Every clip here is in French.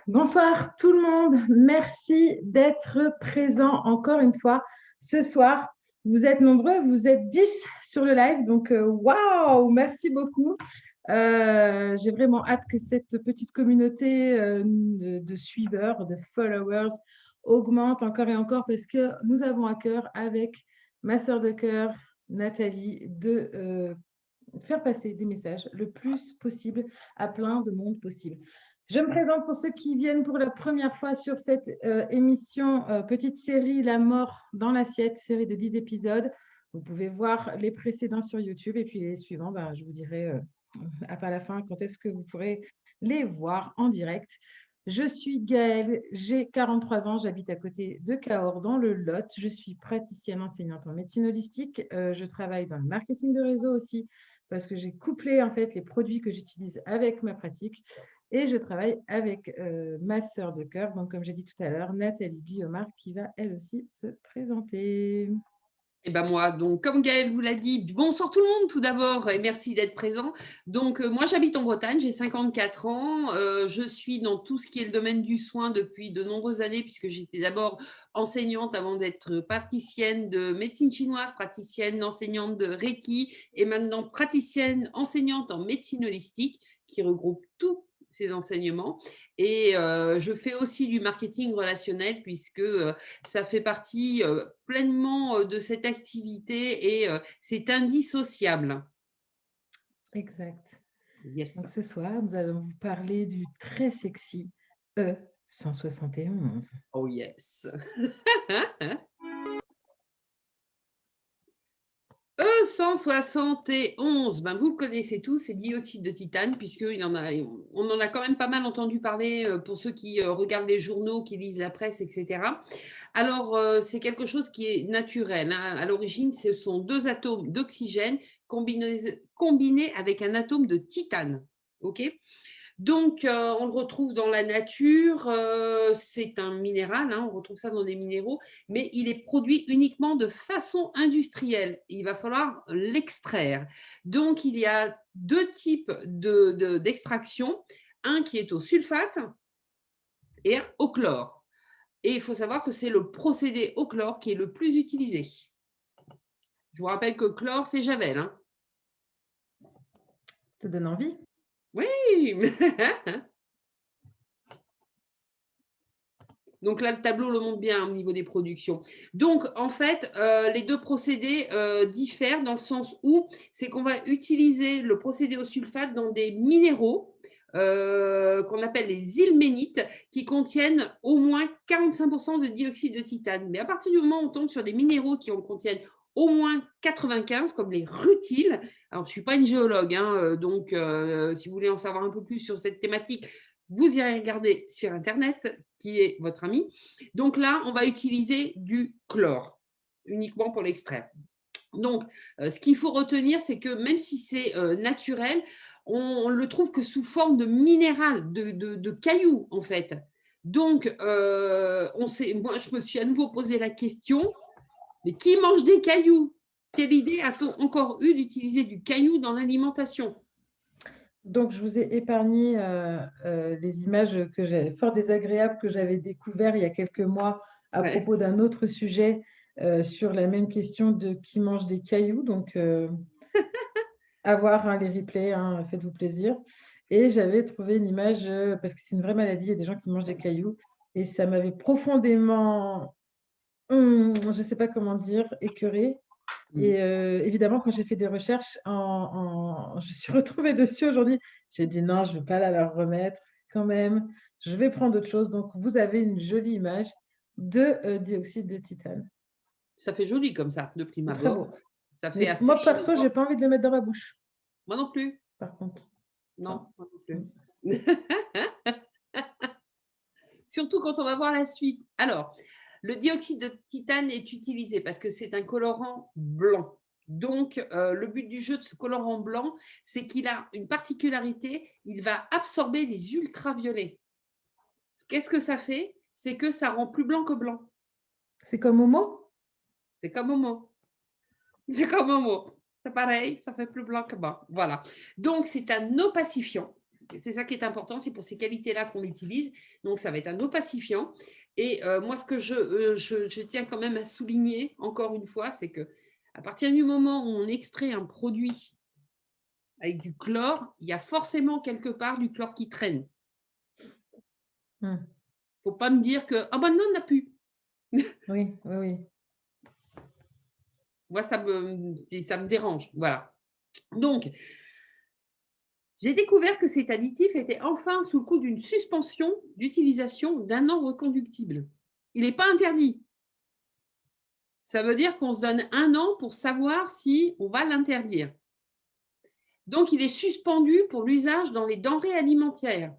Bonsoir tout le monde. Merci d'être présent encore une fois ce soir. Vous êtes nombreux, vous êtes 10 sur le live, donc waouh, merci beaucoup. J'ai vraiment hâte que cette petite communauté de suiveurs, de followers augmente encore et encore parce que nous avons à cœur avec ma sœur de cœur, Nathalie, de faire passer des messages le plus possible à plein de monde possible. Je me présente pour ceux qui viennent pour la première fois sur cette émission, petite série La mort dans l'assiette, série de 10 épisodes. Vous pouvez voir les précédents sur YouTube et puis les suivants, je vous dirai à la fin quand est-ce que vous pourrez les voir en direct. Je suis Gaëlle, j'ai 43 ans, j'habite à côté de Cahors dans le Lot. Je suis praticienne enseignante en médecine holistique. Je travaille dans le marketing de réseau aussi parce que j'ai couplé en fait les produits que j'utilise avec ma pratique. Et je travaille avec ma sœur de cœur, donc comme j'ai dit tout à l'heure, Nathalie Guillaumard, qui va elle aussi se présenter. Et ben moi, donc comme Gaëlle vous l'a dit, bonsoir tout le monde tout d'abord et merci d'être présent. Donc moi j'habite en Bretagne, j'ai 54 ans, je suis dans tout ce qui est le domaine du soin depuis de nombreuses années puisque j'étais d'abord enseignante avant d'être praticienne de médecine chinoise, praticienne enseignante de Reiki et maintenant praticienne enseignante en médecine holistique qui regroupe tous ces enseignements. Et je fais aussi du marketing relationnel puisque ça fait partie pleinement de cette activité et c'est indissociable. Exact. Yes. Donc ce soir, nous allons vous parler du très sexy E171. Oh yes. E171, ben vous le connaissez tous, c'est dioxyde de titane, on en a quand même pas mal entendu parler pour ceux qui regardent les journaux, qui lisent la presse, etc. Alors, c'est quelque chose qui est naturel, hein. À l'origine, ce sont deux atomes d'oxygène combinés avec un atome de titane. OK. Donc, on le retrouve dans la nature, c'est un minéral, hein, on retrouve ça dans des minéraux, mais il est produit uniquement de façon industrielle. Il va falloir l'extraire. Donc, il y a deux types d'extraction, un qui est au sulfate et un au chlore. Et il faut savoir que c'est le procédé au chlore qui est le plus utilisé. Je vous rappelle que chlore, c'est Javel, hein. Ça donne envie? Oui. Donc là, le tableau le montre bien au niveau des productions. Donc, en fait, les deux procédés diffèrent dans le sens où c'est qu'on va utiliser le procédé au sulfate dans des minéraux qu'on appelle les ilménites qui contiennent au moins 45% de dioxyde de titane. Mais à partir du moment où on tombe sur des minéraux qui en contiennent au moins 95, comme les rutiles, alors je ne suis pas une géologue, hein, donc si vous voulez en savoir un peu plus sur cette thématique, vous irez regarder sur Internet, qui est votre ami. Donc là, on va utiliser du chlore, uniquement pour l'extraire. Donc, ce qu'il faut retenir, c'est que même si c'est naturel, on le trouve que sous forme de minéral, de cailloux, en fait. Donc, moi, je me suis à nouveau posé la question, mais qui mange des cailloux? Quelle idée a-t-on encore eu d'utiliser du caillou dans l'alimentation? Donc, je vous ai épargné les images fort désagréables que j'avais découvertes il y a quelques mois à Ouais. propos d'un autre sujet sur la même question de qui mange des cailloux. Donc, à voir hein, les replays, hein, faites-vous plaisir. Et j'avais trouvé une image, parce que c'est une vraie maladie, il y a des gens qui mangent des cailloux, et ça m'avait profondément, je ne sais pas comment dire, écœurée. Et évidemment, quand j'ai fait des recherches, je suis retrouvée dessus aujourd'hui. J'ai dit non, je ne vais pas la leur remettre quand même. Je vais prendre autre chose. Donc, vous avez une jolie image de dioxyde de titane. Ça fait joli comme ça, de prime C'est très abord. beau. Ça fait Mais assez moi, perso, je n'ai pas envie de le mettre dans ma bouche, moi non plus. par contre. Non, Enfin, moi non plus. Surtout quand on va voir la suite. Alors, le dioxyde de titane est utilisé parce que c'est un colorant blanc. Donc, le but du jeu de ce colorant blanc, c'est qu'il a une particularité, il va absorber les ultraviolets. Qu'est-ce que ça fait? C'est que ça rend plus blanc que blanc. c'est comme Momo. C'est comme Momo. C'est comme Momo. C'est pareil, ça fait plus blanc que blanc. Voilà. Donc, c'est un opacifiant. C'est ça qui est important, c'est pour ces qualités-là qu'on l'utilise. Donc, ça va être un opacifiant. Et moi, ce que je tiens quand même à souligner, encore une fois, c'est que à partir du moment où on extrait un produit avec du chlore, il y a forcément quelque part du chlore qui traîne. Il ne faut pas me dire que « Ah ben non, on n'a plus ». Oui, oui, oui. Moi, ça me dérange. Voilà. Donc, j'ai découvert que cet additif était enfin sous le coup d'une suspension d'utilisation d'1 an reconductible. Il n'est pas interdit. Ça veut dire qu'on se donne 1 an pour savoir si on va l'interdire. Donc, il est suspendu pour l'usage dans les denrées alimentaires.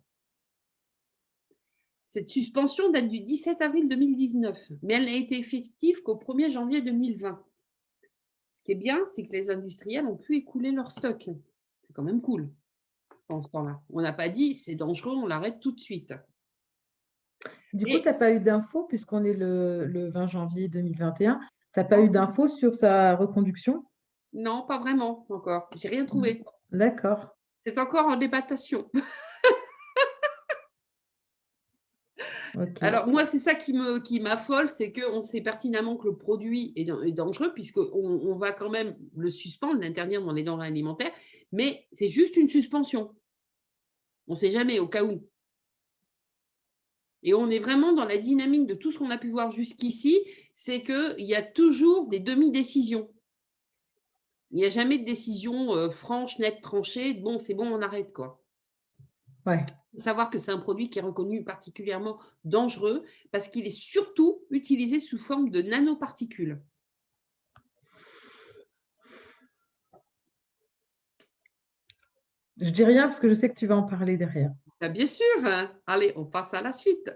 Cette suspension date du 17 avril 2019, mais elle n'a été effective qu'au 1er janvier 2020. Ce qui est bien, c'est que les industriels ont pu écouler leur stock. C'est quand même cool pendant ce temps-là. On n'a pas dit c'est dangereux, on l'arrête tout de suite. Du coup, tu Et n'as pas eu d'infos, puisqu'on est le 20 janvier 2021, tu n'as pas non, eu d'infos sur sa reconduction? non, pas vraiment encore. J'ai rien trouvé. D'accord. C'est encore en débattation. Ok. Alors moi, c'est ça qui m'affole, c'est qu'on sait pertinemment que le produit est dangereux puisqu'on va quand même le suspendre, l'interdire dans les denrées alimentaires, mais c'est juste une suspension. On ne sait jamais au cas où. Et on est vraiment dans la dynamique de tout ce qu'on a pu voir jusqu'ici, c'est qu'il y a toujours des demi-décisions. Il n'y a jamais de décision franche, nette, tranchée. Bon, c'est bon, on arrête, quoi. Ouais. Il faut savoir que c'est un produit qui est reconnu particulièrement dangereux parce qu'il est surtout utilisé sous forme de nanoparticules. Je dis rien parce que je sais que tu vas en parler derrière. Ben, bien sûr, hein. Allez, on passe à la suite.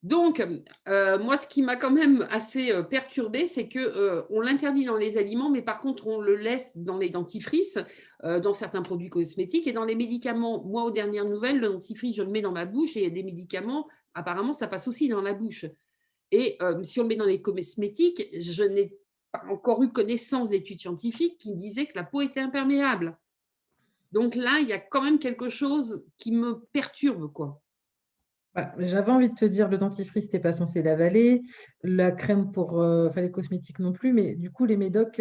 Donc, moi, ce qui m'a quand même assez perturbée, c'est qu'on l'interdit dans les aliments, mais par contre, on le laisse dans les dentifrices, dans certains produits cosmétiques et dans les médicaments. Moi, aux dernières nouvelles, le dentifrice, je le mets dans ma bouche et il y a des médicaments, apparemment, ça passe aussi dans la bouche. Et si on le met dans les cosmétiques, je n'ai pas encore eu connaissance d'études scientifiques qui disaient que la peau était imperméable. Donc là, il y a quand même quelque chose qui me perturbe, quoi. Ouais, j'avais envie de te dire, le dentifrice, tu n'es pas censé l'avaler, la crème pour enfin, les cosmétiques non plus, mais du coup, les médocs,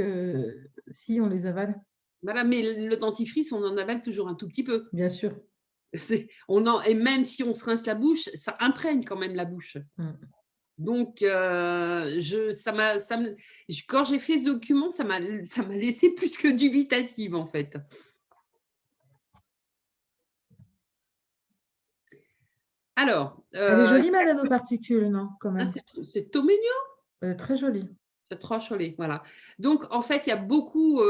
si, on les avale, Voilà, mais le dentifrice, on en avale toujours un tout petit peu. bien sûr. Et même si on se rince la bouche, ça imprègne quand même la bouche. Donc, quand j'ai fait ce document, ça m'a laissé plus que dubitative, en fait. Alors, Elle est jolie, ma nanoparticule, non, quand même. c'est tout mignon. Elle est très jolie. C'est trop joli, voilà. Donc, en fait, il y a beaucoup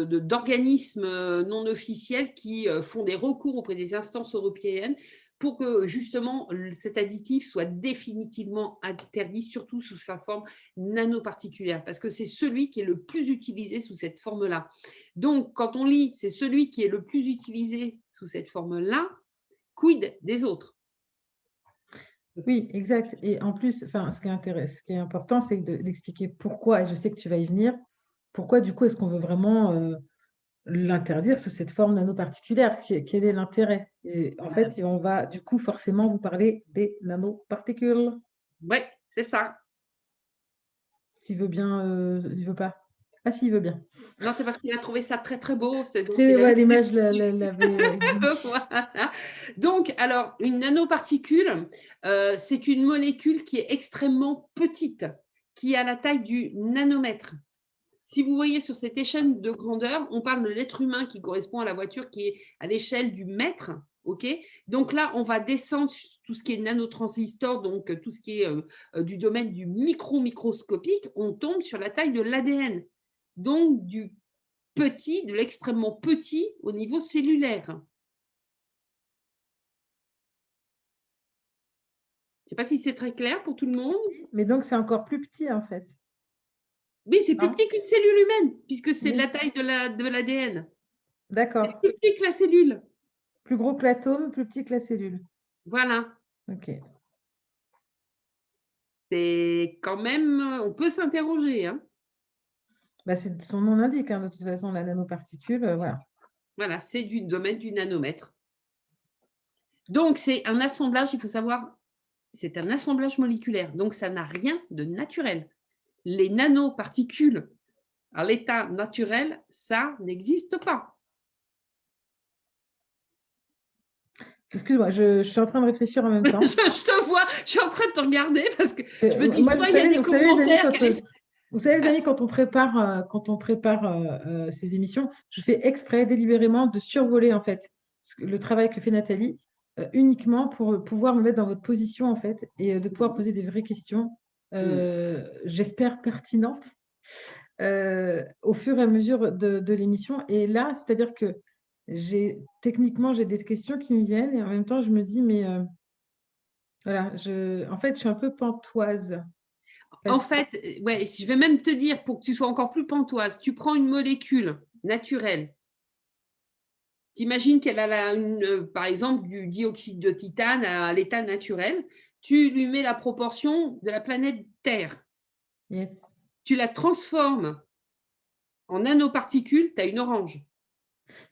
d'organismes non officiels qui font des recours auprès des instances européennes pour que, justement, cet additif soit définitivement interdit, surtout sous sa forme nanoparticulaire, parce que c'est celui qui est le plus utilisé sous cette forme-là. Donc, quand on lit, c'est celui qui est le plus utilisé sous cette forme-là, quid des autres? Oui, exact. Et en plus, enfin, ce qui est important, c'est d'expliquer pourquoi, et je sais que tu vas y venir, pourquoi du coup est-ce qu'on veut vraiment l'interdire sous cette forme nanoparticulaire? Quel est l'intérêt? Et en fait, on va du coup forcément vous parler des nanoparticules. Oui, c'est ça. S'il veut bien, il veut pas. Ah, s'il veut bien. Non, c'est parce qu'il a trouvé ça très, très beau. Ouais, l'image l'avait ébloui. Voilà. Donc, alors, une nanoparticule, c'est une molécule qui est extrêmement petite, qui a la taille du nanomètre. Si vous voyez sur cette échelle de grandeur, on parle de l'être humain qui correspond à la voiture qui est à l'échelle du mètre. OK? Donc là, on va descendre tout ce qui est nanotransistor, donc tout ce qui est du domaine du microscopique, on tombe sur la taille de l'ADN. Donc, du petit, de l'extrêmement petit au niveau cellulaire. Je ne sais pas si c'est très clair pour tout le monde. Mais donc, c'est encore plus petit en fait. Oui, c'est plus Non? petit qu'une cellule humaine, puisque c'est Oui. la taille de l'ADN. C'est D'accord. plus petit que la cellule. Plus gros que l'atome, plus petit que la cellule. Voilà. Ok. C'est quand même, on peut s'interroger, hein. Bah, son nom l'indique, hein, de toute façon, la nanoparticule, voilà. Voilà, c'est du domaine du nanomètre. Donc, c'est un assemblage, il faut savoir, c'est un assemblage moléculaire. Donc, ça n'a rien de naturel. Les nanoparticules à l'état naturel, ça n'existe pas. Excuse-moi, je suis en train de réfléchir en même Je temps. te vois, je suis en train de te regarder parce que je me dis, Moi, soit il y a des commentaires. vous savez, les amis, quand on prépare ces émissions, je fais exprès délibérément de survoler en fait le travail que fait Nathalie, uniquement pour pouvoir me mettre dans votre position en fait et de pouvoir poser des vraies questions, j'espère pertinentes, au fur et à mesure de l'émission. Et là, c'est-à-dire que techniquement, j'ai des questions qui me viennent et en même temps, je me dis, mais voilà, en fait, je suis un peu pantoise. En fait, ouais, je vais même te dire, pour que tu sois encore plus pantoise, tu prends une molécule naturelle. T'imagines qu'elle a, par exemple, du dioxyde de titane à l'état naturel. Tu lui mets la proportion de la planète Terre. Yes. Tu la transformes en nanoparticules, tu as une orange.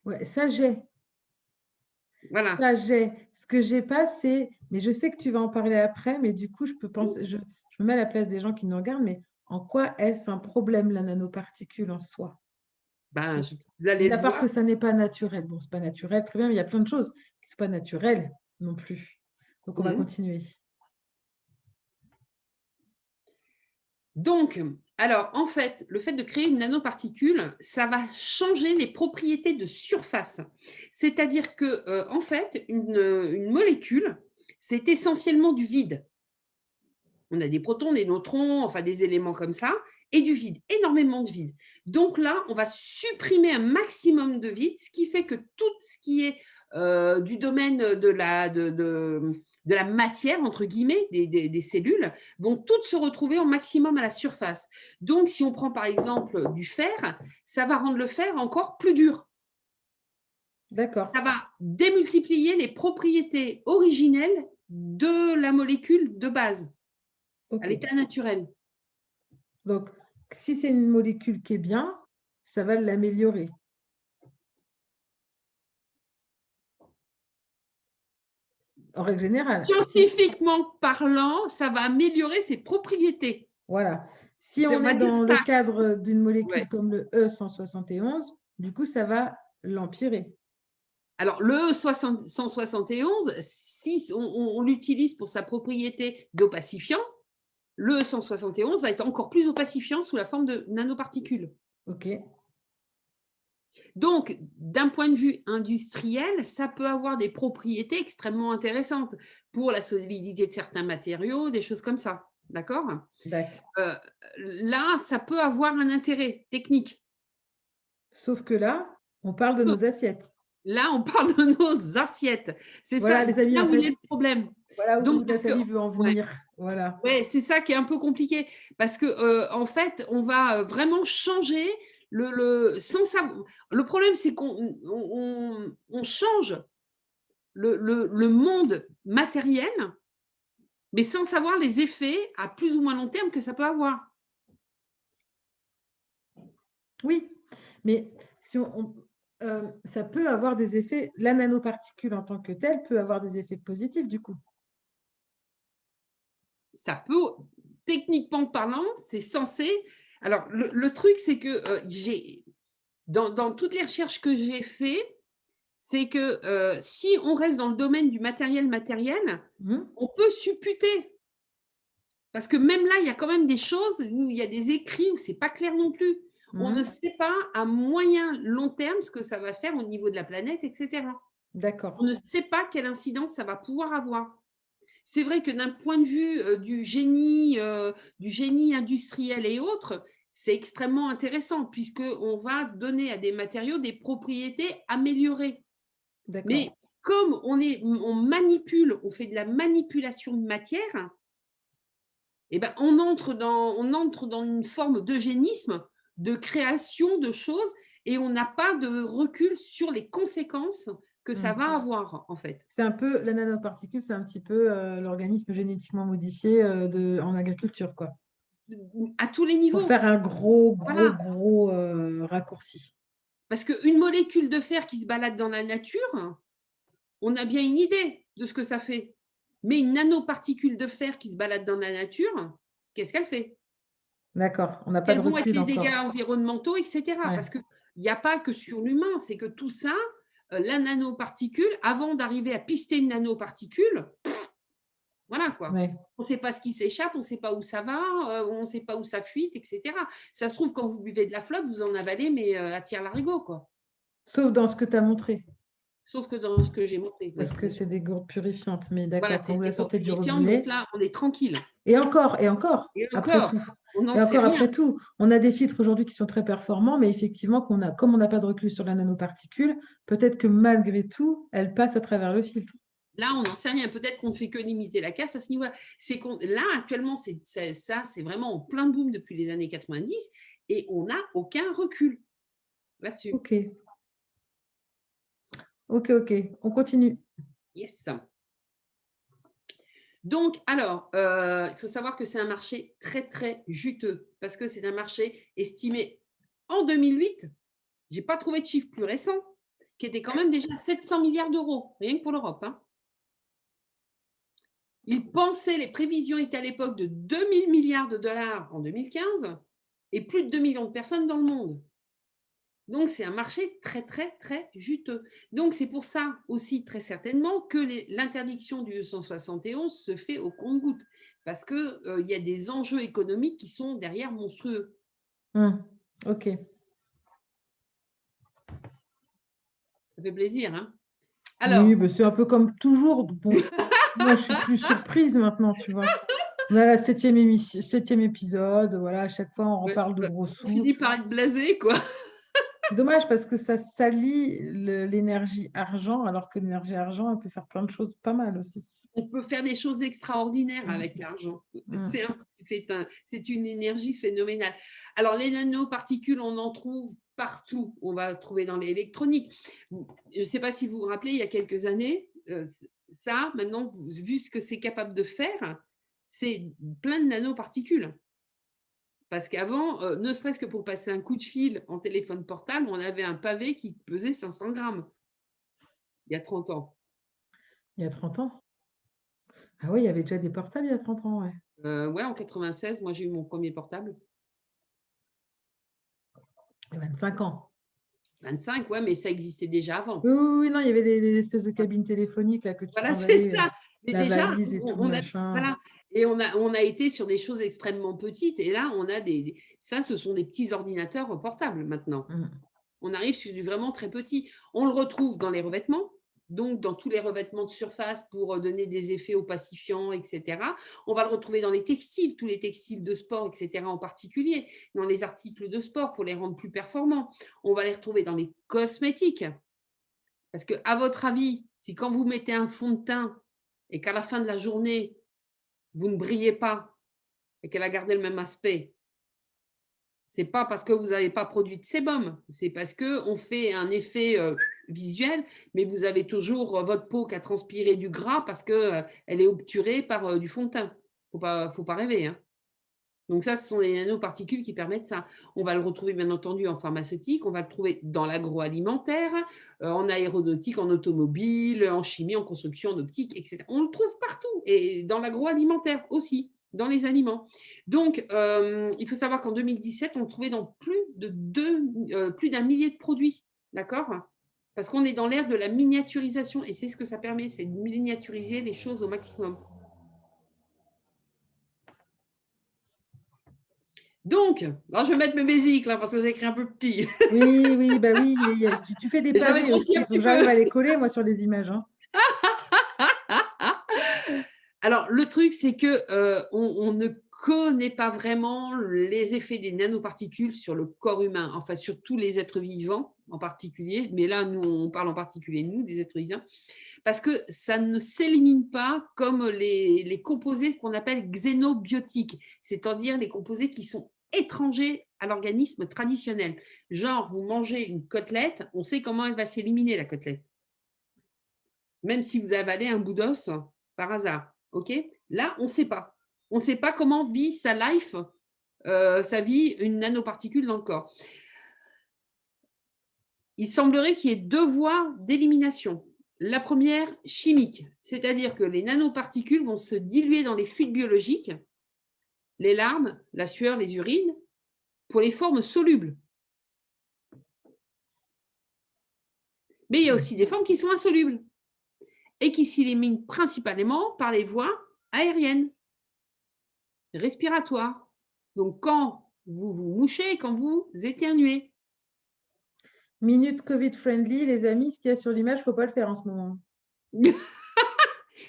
Ouais, ça j'ai. Voilà. Ça j'ai. Ce que j'ai pas, c'est. Mais je sais que tu vas en parler après, mais du coup, je peux penser. Je me mets à la place des gens qui nous regardent, mais en quoi est-ce un problème, la nanoparticule en soi? Ben, vous allez Mis le à part voir. que ça n'est pas naturel. Bon, c'est pas naturel, très bien, mais il y a plein de choses qui ne sont pas naturelles non plus. Donc, on va Mhm. continuer. Donc, alors, en fait, le fait de créer une nanoparticule, ça va changer les propriétés de surface. C'est-à-dire que, en fait, une molécule, c'est essentiellement du vide. On a des protons, des neutrons, enfin des éléments comme ça, et du vide, énormément de vide. Donc là, on va supprimer un maximum de vide, ce qui fait que tout ce qui est du domaine de la matière, entre guillemets, des cellules, vont toutes se retrouver au maximum à la surface. Donc, si on prend par exemple du fer, ça va rendre le fer encore plus dur. D'accord. Ça va démultiplier les propriétés originelles de la molécule de base, à OK. l'état naturel. Donc, si c'est une molécule qui est bien, ça va l'améliorer. En règle générale. Scientifiquement parlant, ça va améliorer ses propriétés. Voilà. Si On on va est dire dans le ça. cadre d'une Ouais. molécule comme le E171, du coup, ça va l'empirer. Alors, le E171, si on l'utilise pour sa propriété d'opacifiant, le E171 va être encore plus opacifiant sous la forme de nanoparticules. OK. Donc, d'un point de vue industriel, ça peut avoir des propriétés extrêmement intéressantes pour la solidité de certains matériaux, des choses comme ça. D'accord? D'accord. Là, ça peut avoir un intérêt technique. Sauf que là, on parle de nos assiettes. Là, on parle de nos assiettes. C'est ça, Voilà, les c'est amis, là en où il est fait, le problème. voilà où Donc, parce que Nathalie veut en ouais, venir. Voilà. ouais, c'est ça qui est un peu compliqué parce que, en fait, on va, vraiment changer sans savoir. Le problème, c'est qu'on change le monde matériel, mais sans savoir les effets à plus ou moins long terme que ça peut avoir. Oui, mais si ça peut avoir des effets, la nanoparticule en tant que telle peut avoir des effets positifs du coup. Ça peut, techniquement parlant, c'est censé. Alors, le truc, c'est que, dans toutes les recherches que j'ai fait, c'est que si on reste dans le domaine du matériel, Mmh. on peut supputer. Parce que même là, il y a quand même des choses où il y a des écrits où c'est pas clair non plus. On ne Mmh. sait pas à moyen, long terme ce que ça va faire au niveau de la planète, etc. D'accord. On ne sait pas quelle incidence ça va pouvoir avoir. C'est vrai que d'un point de vue du génie industriel et autres, c'est extrêmement intéressant puisqu'on va donner à des matériaux des propriétés améliorées. Mais D'accord. comme on manipule, on fait de la manipulation de matière, eh ben, on entre dans une forme d'eugénisme, de création de choses, et on n'a pas de recul sur les conséquences que ça Mmh. va avoir, en fait. C'est un peu la nanoparticule, c'est un petit peu, l'organisme génétiquement modifié, en agriculture, quoi. À tous les Pour niveaux. faire un gros, gros, Voilà. gros, raccourci. Parce qu'une molécule de fer qui se balade dans la nature, on a bien une idée de ce que ça fait. Mais une nanoparticule de fer qui se balade dans la nature, qu'est-ce qu'elle fait? D'accord, on n'a pas de Quels vont être recul les dégâts encore. environnementaux, etc. Ouais. Parce qu'il n'y a pas que sur l'humain, c'est que tout ça, la nanoparticule, avant d'arriver à pister une nanoparticule, voilà quoi. Ouais. On ne sait pas ce qui s'échappe, on ne sait pas où ça va, on ne sait pas où ça fuite, etc. Ça se trouve, quand vous buvez de la flotte, vous en avalez, mais à tire-larigot, quoi. Sauf dans ce que tu as montré, Sauf que dans ce que j'ai montré, oui, parce que bien sûr. c'est des gourdes purifiantes. Mais Voilà, d'accord, quand c'est vous la des eaux sortez du purifiantes, donc robinet, là, on est tranquille. et encore, Et après encore, tout. on n'en Et sait encore rien. après tout, on a des filtres aujourd'hui qui sont très performants, mais effectivement, comme on n'a pas de recul sur la nanoparticule, peut-être que malgré tout, elle passe à travers le filtre. Là, on n'en sait rien. Peut-être qu'on ne fait que limiter la casse à ce niveau-là. Là, actuellement, c'est vraiment en plein boom depuis les années 90 et on n'a aucun recul là-dessus. Ok. Ok, ok. On continue. Yes. Donc, alors, il faut savoir que c'est un marché très, très juteux parce que c'est un marché estimé en 2008, je n'ai pas trouvé de chiffre plus récent, qui était quand même déjà 700 milliards d'euros, rien que pour l'Europe. Hein. Ils pensaient, les prévisions étaient à l'époque de 2000 milliards de dollars en 2015 et plus de 2 millions de personnes dans le monde. Donc, c'est un marché très, très, très juteux. Donc, c'est pour ça aussi, très certainement, que l'interdiction du 271 se fait au compte-gouttes, parce qu'il y a des enjeux économiques qui sont derrière monstrueux. Ok. Ça fait plaisir, hein? Oui, Alors, bah, c'est un peu comme toujours. Bon, moi, je suis plus surprise maintenant, tu vois. On a la septième épisode, voilà, à chaque fois, on reparle de gros on sous. finit par être blasé, quoi. C'est dommage parce que ça salit l'énergie argent, alors que l'énergie argent, elle peut faire plein de choses pas mal aussi. On peut faire des choses extraordinaires Mm. avec l'argent. Mm. C'est une énergie phénoménale. Alors, les nanoparticules, on en trouve partout. On va trouver dans l'électronique. Je ne sais pas si vous vous rappelez, il y a quelques années, ça, maintenant, vu ce que c'est capable de faire, c'est plein de nanoparticules. Parce qu'avant, ne serait-ce que pour passer un coup de fil en téléphone portable, on avait un pavé qui pesait 500 grammes il y a 30 ans. Il y a 30 ans. Ah oui, il y avait déjà des portables il y a 30 ans, ouais. Ouais, en 96, moi j'ai eu mon premier portable. Il y a 25 ans. 25, ouais, mais ça existait déjà avant. Oui, oui, oui, non, il y avait des espèces de cabines téléphoniques là que tu Voilà, c'est trimballais, ça. Mais la déjà, valise et tout, on a, machin. voilà. Et on a été sur des choses extrêmement petites. Et là, on a ça, ce sont des petits ordinateurs portables maintenant. Mm. On arrive sur du vraiment très petit. On le retrouve dans les revêtements, donc dans tous les revêtements de surface pour donner des effets opacifiants, etc. On va le retrouver dans les textiles, tous les textiles de sport, etc. en particulier, dans les articles de sport pour les rendre plus performants. On va les retrouver dans les cosmétiques. Parce que, à votre avis, si quand vous mettez un fond de teint et qu'à la fin de la journée, vous ne brillez pas et qu'elle a gardé le même aspect, c'est pas parce que vous n'avez pas produit de sébum, c'est parce qu'on fait un effet visuel, mais vous avez toujours votre peau qui a transpiré du gras parce qu'elle est obturée par du fond de teint. Faut pas rêver. Hein. Donc ça, ce sont les nanoparticules qui permettent ça. On va le retrouver bien entendu en pharmaceutique, on va le trouver dans l'agroalimentaire, en aéronautique, en automobile, en chimie, en construction, en optique, etc. On le trouve partout et dans l'agroalimentaire aussi, dans les aliments. Donc, il faut savoir qu'en 2017, on le trouvait dans plus d'un millier de produits, d'accord? Parce qu'on est dans l'ère de la miniaturisation et c'est ce que ça permet, c'est de miniaturiser les choses au maximum. Donc, alors je vais mettre mes basiques là parce que j'ai écrit un peu petit. Oui, oui, bah oui, tu fais des J'avais pavés grossi aussi. un Il faut petit que j'arrive peu. à les coller, moi, sur les images. Hein. Alors, le truc, c'est que on ne connaît pas vraiment les effets des nanoparticules sur le corps humain, enfin sur tous les êtres vivants en particulier, mais là, nous, on parle en particulier, nous, des êtres vivants, parce que ça ne s'élimine pas comme les composés qu'on appelle xénobiotiques, c'est-à-dire les composés qui sont étrangers à l'organisme traditionnel. Genre, vous mangez une côtelette, on sait comment elle va s'éliminer, la côtelette. Même si vous avalez un bout d'os par hasard. Ok. Là, on ne sait pas. On ne sait pas comment vit sa life, sa vie, une nanoparticule dans le corps. il semblerait qu'il y ait deux voies d'élimination. La première, chimique, c'est-à-dire que les nanoparticules vont se diluer dans les fluides biologiques, les larmes, la sueur, les urines, pour les formes solubles. Mais il y a aussi des formes qui sont insolubles et qui s'éliminent principalement par les voies aériennes, respiratoires. Donc, quand vous vous mouchez, quand vous éternuez. Minute Covid friendly, les amis, ce qu'il y a sur l'image, il ne faut pas le faire en ce moment.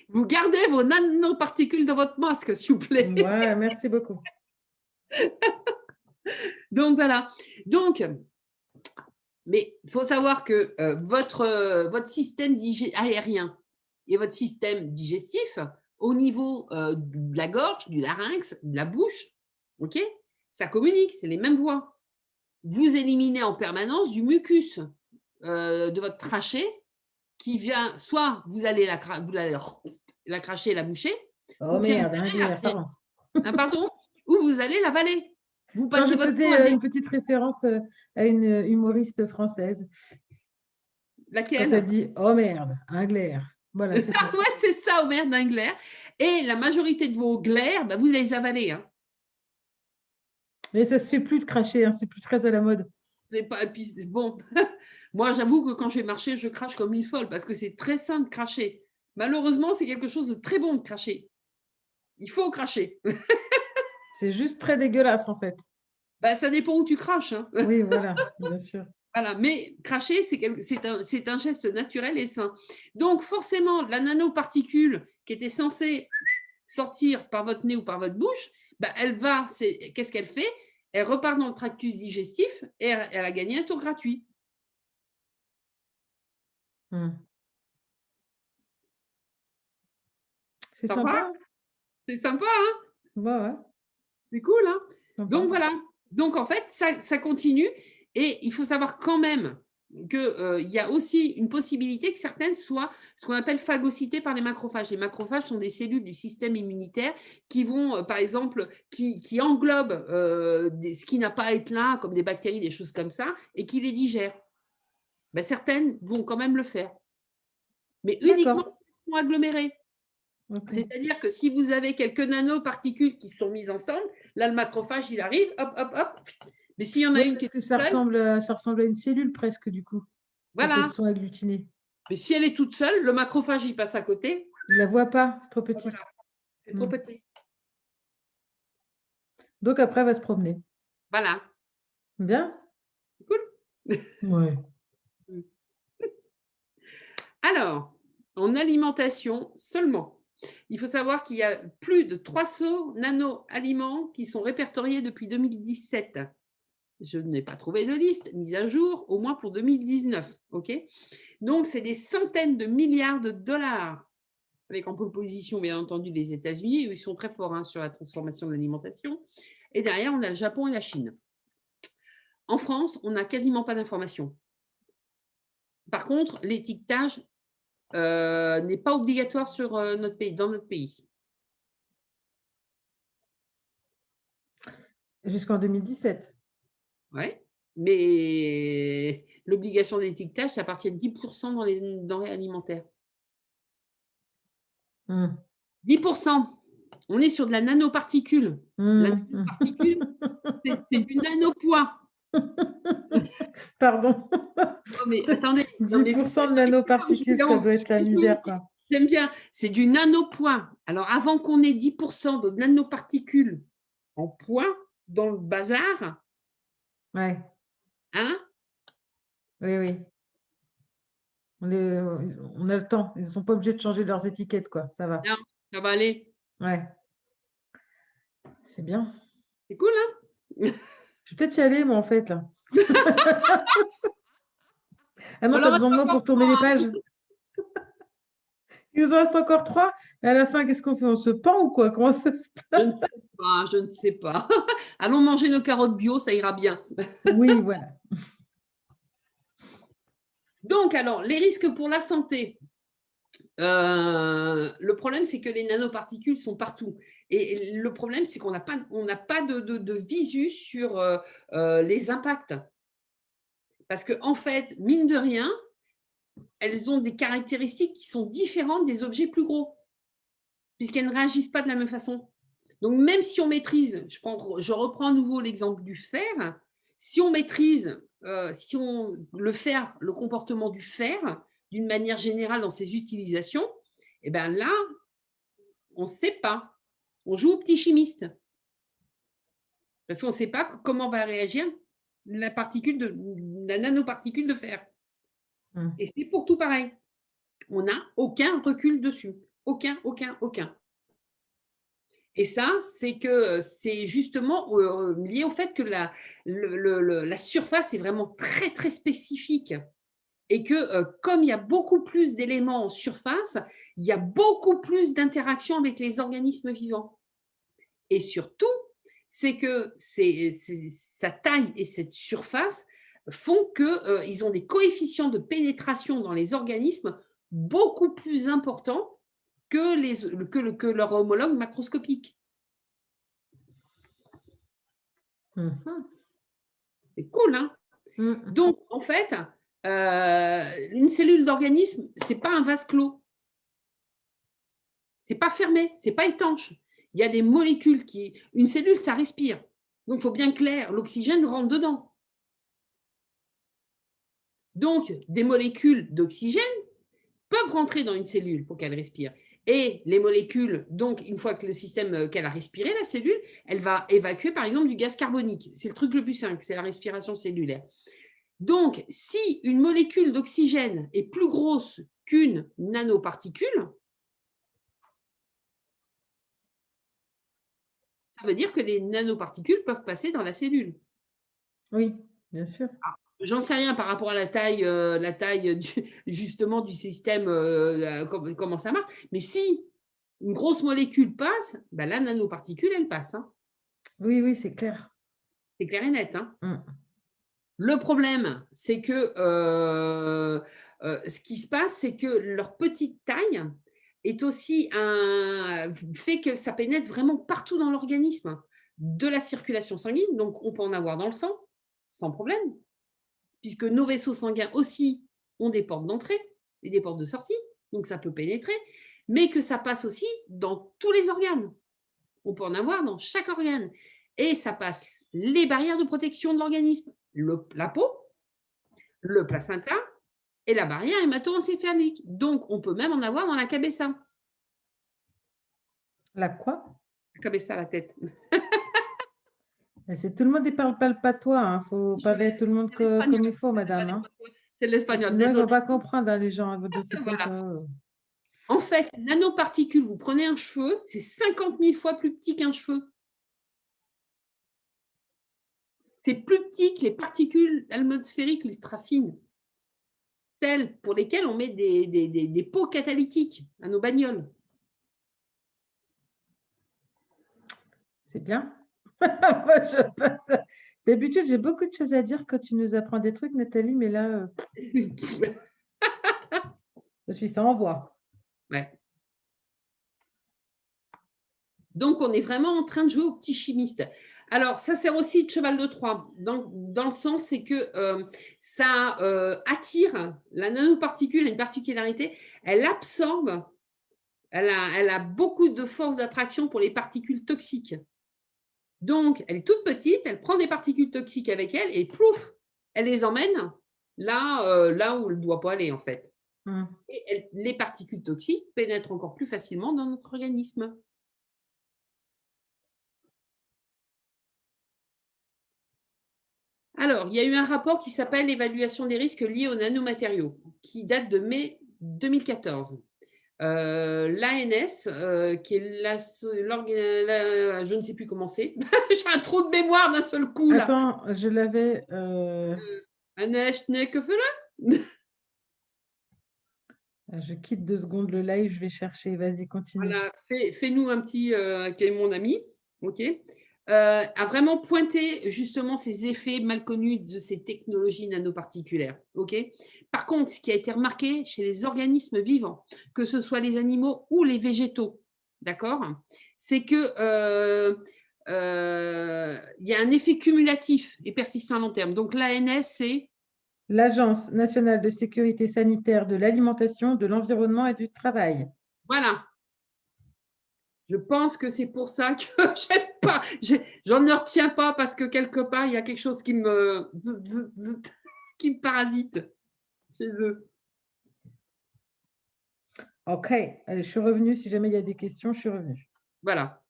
Vous gardez vos nanoparticules dans votre masque, s'il vous plaît. Ouais, merci beaucoup. Donc, voilà. Donc, mais il faut savoir que votre système aérien et votre système digestif, au niveau de la gorge, du larynx, de la bouche, ok, ça communique, c'est les mêmes voies. Vous éliminez en permanence du mucus de votre trachée qui vient, soit vous allez la cracher et la boucher. Oh merde, pardon. Pardon. Ou vous allez l'avaler. Vous passez votre temps à une petite référence à une humoriste française. Laquelle? Quand elle dit « Oh merde, un glaire ». Voilà, c'est ouais, c'est ça, oh merde, un glaire. Et la majorité de vos glaires, bah, vous les avalez. Hein. Mais ça ne se fait plus de cracher, hein, c'est plus très à la mode. C'est pas, puis, bon, moi, j'avoue que quand je vais marcher, je crache comme une folle parce que c'est très sain de cracher. Malheureusement, c'est quelque chose de très bon de cracher. Il faut cracher. C'est juste très dégueulasse, en fait. Bah, ça dépend où tu craches. Hein. Oui, voilà, bien sûr. Voilà, mais cracher, c'est un geste naturel et sain. Donc, forcément, la nanoparticule qui était censée sortir par votre nez ou par votre bouche, bah, qu'est-ce qu'elle fait? Elle repart dans le tractus digestif et elle a gagné un tour gratuit. C'est sympa. C'est sympa, hein? Ouais. C'est cool, hein? Sympa. Donc, voilà. Donc, en fait, ça continue. Et il faut savoir quand même qu'il y a aussi une possibilité que certaines soient ce qu'on appelle phagocytées par les macrophages. Les macrophages sont des cellules du système immunitaire qui vont, par exemple, qui englobent ce qui n'a pas à être là, comme des bactéries, des choses comme ça, et qui les digèrent. Ben, certaines vont quand même le faire. Mais uniquement si elles sont agglomérées. Okay. C'est-à-dire que si vous avez quelques nanoparticules qui sont mises ensemble, là, le macrophage, il arrive, hop, hop, hop. Mais s'il y en a une qui est ça ressemble à une cellule presque, du coup. Voilà. Elles sont agglutinées. Mais si elle est toute seule, le macrophage, il passe à côté. Il ne la voit pas, c'est trop petit. Voilà. C'est trop petit. Donc, après, elle va se promener. Voilà. Bien. Cool. Ouais. Alors, en alimentation seulement, il faut savoir qu'il y a plus de 300 nano-aliments qui sont répertoriés depuis 2017. Je n'ai pas trouvé de liste mise à jour, au moins pour 2019. Okay, donc, c'est des centaines de milliards de dollars, avec en pole position, bien entendu, les États-Unis. Ils sont très forts sur la transformation de l'alimentation. Et derrière, on a le Japon et la Chine. En France, on n'a quasiment pas d'informations. Par contre, l'étiquetage n'est pas obligatoire sur notre pays, dans notre pays. Jusqu'en 2017. Oui, mais l'obligation d'étiquetage, ça appartient à 10% dans les denrées alimentaires. 10%. On est sur de la nanoparticule. La nanoparticule, c'est du nanopoids. Pardon. Non, mais attendez. 10% de nanoparticules, ça doit être la misère, quoi. J'aime bien. C'est du nanopoids. Alors, avant qu'on ait 10% de nanoparticules en poids dans le bazar, ouais. Hein? Oui. On a le temps. Ils ne sont pas obligés de changer leurs étiquettes, quoi. Ça va. Non, ça va aller. Ouais. C'est bien. C'est cool, hein? Je vais peut-être y aller, moi, en fait, là. Ah non, tu as besoin de moi pour tourner les pages. Il nous en reste encore 3. Et à la fin, qu'est-ce qu'on fait? On se pend ou quoi? Comment ça se passe? Je ne sais pas. Allons manger nos carottes bio, ça ira bien. Oui, voilà. Donc, alors, les risques pour la santé. Le problème, c'est que les nanoparticules sont partout. Et le problème, c'est qu'on n'a pas de visu sur les impacts. Parce qu'en fait, mine de rien, elles ont des caractéristiques qui sont différentes des objets plus gros, puisqu'elles ne réagissent pas de la même façon. Donc, même si on maîtrise, je reprends à nouveau l'exemple du fer, si on maîtrise, le comportement du fer, d'une manière générale dans ses utilisations, et bien là, on ne sait pas. On joue au petit chimiste. Parce qu'on ne sait pas comment va réagir la nanoparticule de fer. Et c'est pour tout pareil. On n'a aucun recul dessus. Aucun. Et ça, c'est justement lié au fait que la surface est vraiment très, très spécifique. Et que comme il y a beaucoup plus d'éléments en surface, il y a beaucoup plus d'interactions avec les organismes vivants. Et surtout, c'est que sa taille et cette surface font qu'ils ont des coefficients de pénétration dans les organismes beaucoup plus importants que leur homologue macroscopique. C'est cool, hein? Donc, en fait, une cellule d'organisme, ce n'est pas un vase clos. Ce n'est pas fermé, ce n'est pas étanche. Il y a des molécules qui… Une cellule, ça respire. Donc, il faut bien clair, l'oxygène rentre dedans. Donc, des molécules d'oxygène peuvent rentrer dans une cellule pour qu'elle respire. Et les molécules, donc, une fois que le système, qu'elle a respiré, la cellule, elle va évacuer, par exemple, du gaz carbonique. C'est le truc le plus simple, c'est la respiration cellulaire. Donc, si une molécule d'oxygène est plus grosse qu'une nanoparticule, ça veut dire que les nanoparticules peuvent passer dans la cellule. Oui, bien sûr. J'en sais rien par rapport à la taille justement du système, comment ça marche. Mais si une grosse molécule passe, ben la nanoparticule, elle passe. Hein. Oui, c'est clair. C'est clair et net. Hein. Le problème, c'est que ce qui se passe, c'est que leur petite taille est aussi fait que ça pénètre vraiment partout dans l'organisme, de la circulation sanguine. Donc, on peut en avoir dans le sang, sans problème, puisque nos vaisseaux sanguins aussi ont des portes d'entrée et des portes de sortie, donc ça peut pénétrer, mais que ça passe aussi dans tous les organes. On peut en avoir dans chaque organe. Et ça passe les barrières de protection de l'organisme, la peau, le placenta et la barrière hémato-encéphalique. Donc, on peut même en avoir dans la cabessa. La quoi? La cabessa, la tête. Tout le monde ne parle pas le patois. Il faut parler à tout le monde comme il faut, madame. Hein. C'est l'espagnol. Sinon, ils ne vont pas comprendre, hein, les gens. Ils vont dire, c'est quoi Voilà. ça? En fait, une nanoparticule, vous prenez un cheveu, c'est 50 000 fois plus petit qu'un cheveu. C'est plus petit que les particules atmosphériques ultra fines. Celles pour lesquelles on met des pots catalytiques à nos bagnoles. C'est bien. D'habitude, j'ai beaucoup de choses à dire quand tu nous apprends des trucs, Nathalie, mais là, je suis sans voix. Ouais. Donc, on est vraiment en train de jouer au petit chimiste. Alors, ça sert aussi de cheval de Troie, dans le sens, c'est que ça attire, la nanoparticule a une particularité, elle absorbe, elle a beaucoup de force d'attraction pour les particules toxiques. Donc, elle est toute petite, elle prend des particules toxiques avec elle et plouf, elle les emmène là où elle ne doit pas aller, en fait. Et les particules toxiques pénètrent encore plus facilement dans notre organisme. Alors, il y a eu un rapport qui s'appelle « L'évaluation des risques liés aux nanomatériaux » qui date de mai 2014. L'ANS, qui est je ne sais plus comment c'est. J'ai un trou de mémoire d'un seul coup. Là. Attends, je l'avais… Je quitte 2 secondes le live, je vais chercher. Vas-y, continue. Voilà, fais-nous un petit… qui est mon ami. OK. A vraiment pointé justement ces effets mal connus de ces technologies nanoparticulaires. Okay. Par contre, ce qui a été remarqué chez les organismes vivants, que ce soit les animaux ou les végétaux, d'accord, c'est que y a un effet cumulatif et persistant à long terme. Donc, l'ANS, c'est l'Agence nationale de sécurité sanitaire de l'alimentation, de l'environnement et du travail. Voilà. Je pense que c'est pour ça que j'aime pas. J'en ne retiens pas parce que quelque part, il y a quelque chose qui me, qui me parasite chez eux. OK, allez, je suis revenue. Si jamais il y a des questions, je suis revenue. Voilà.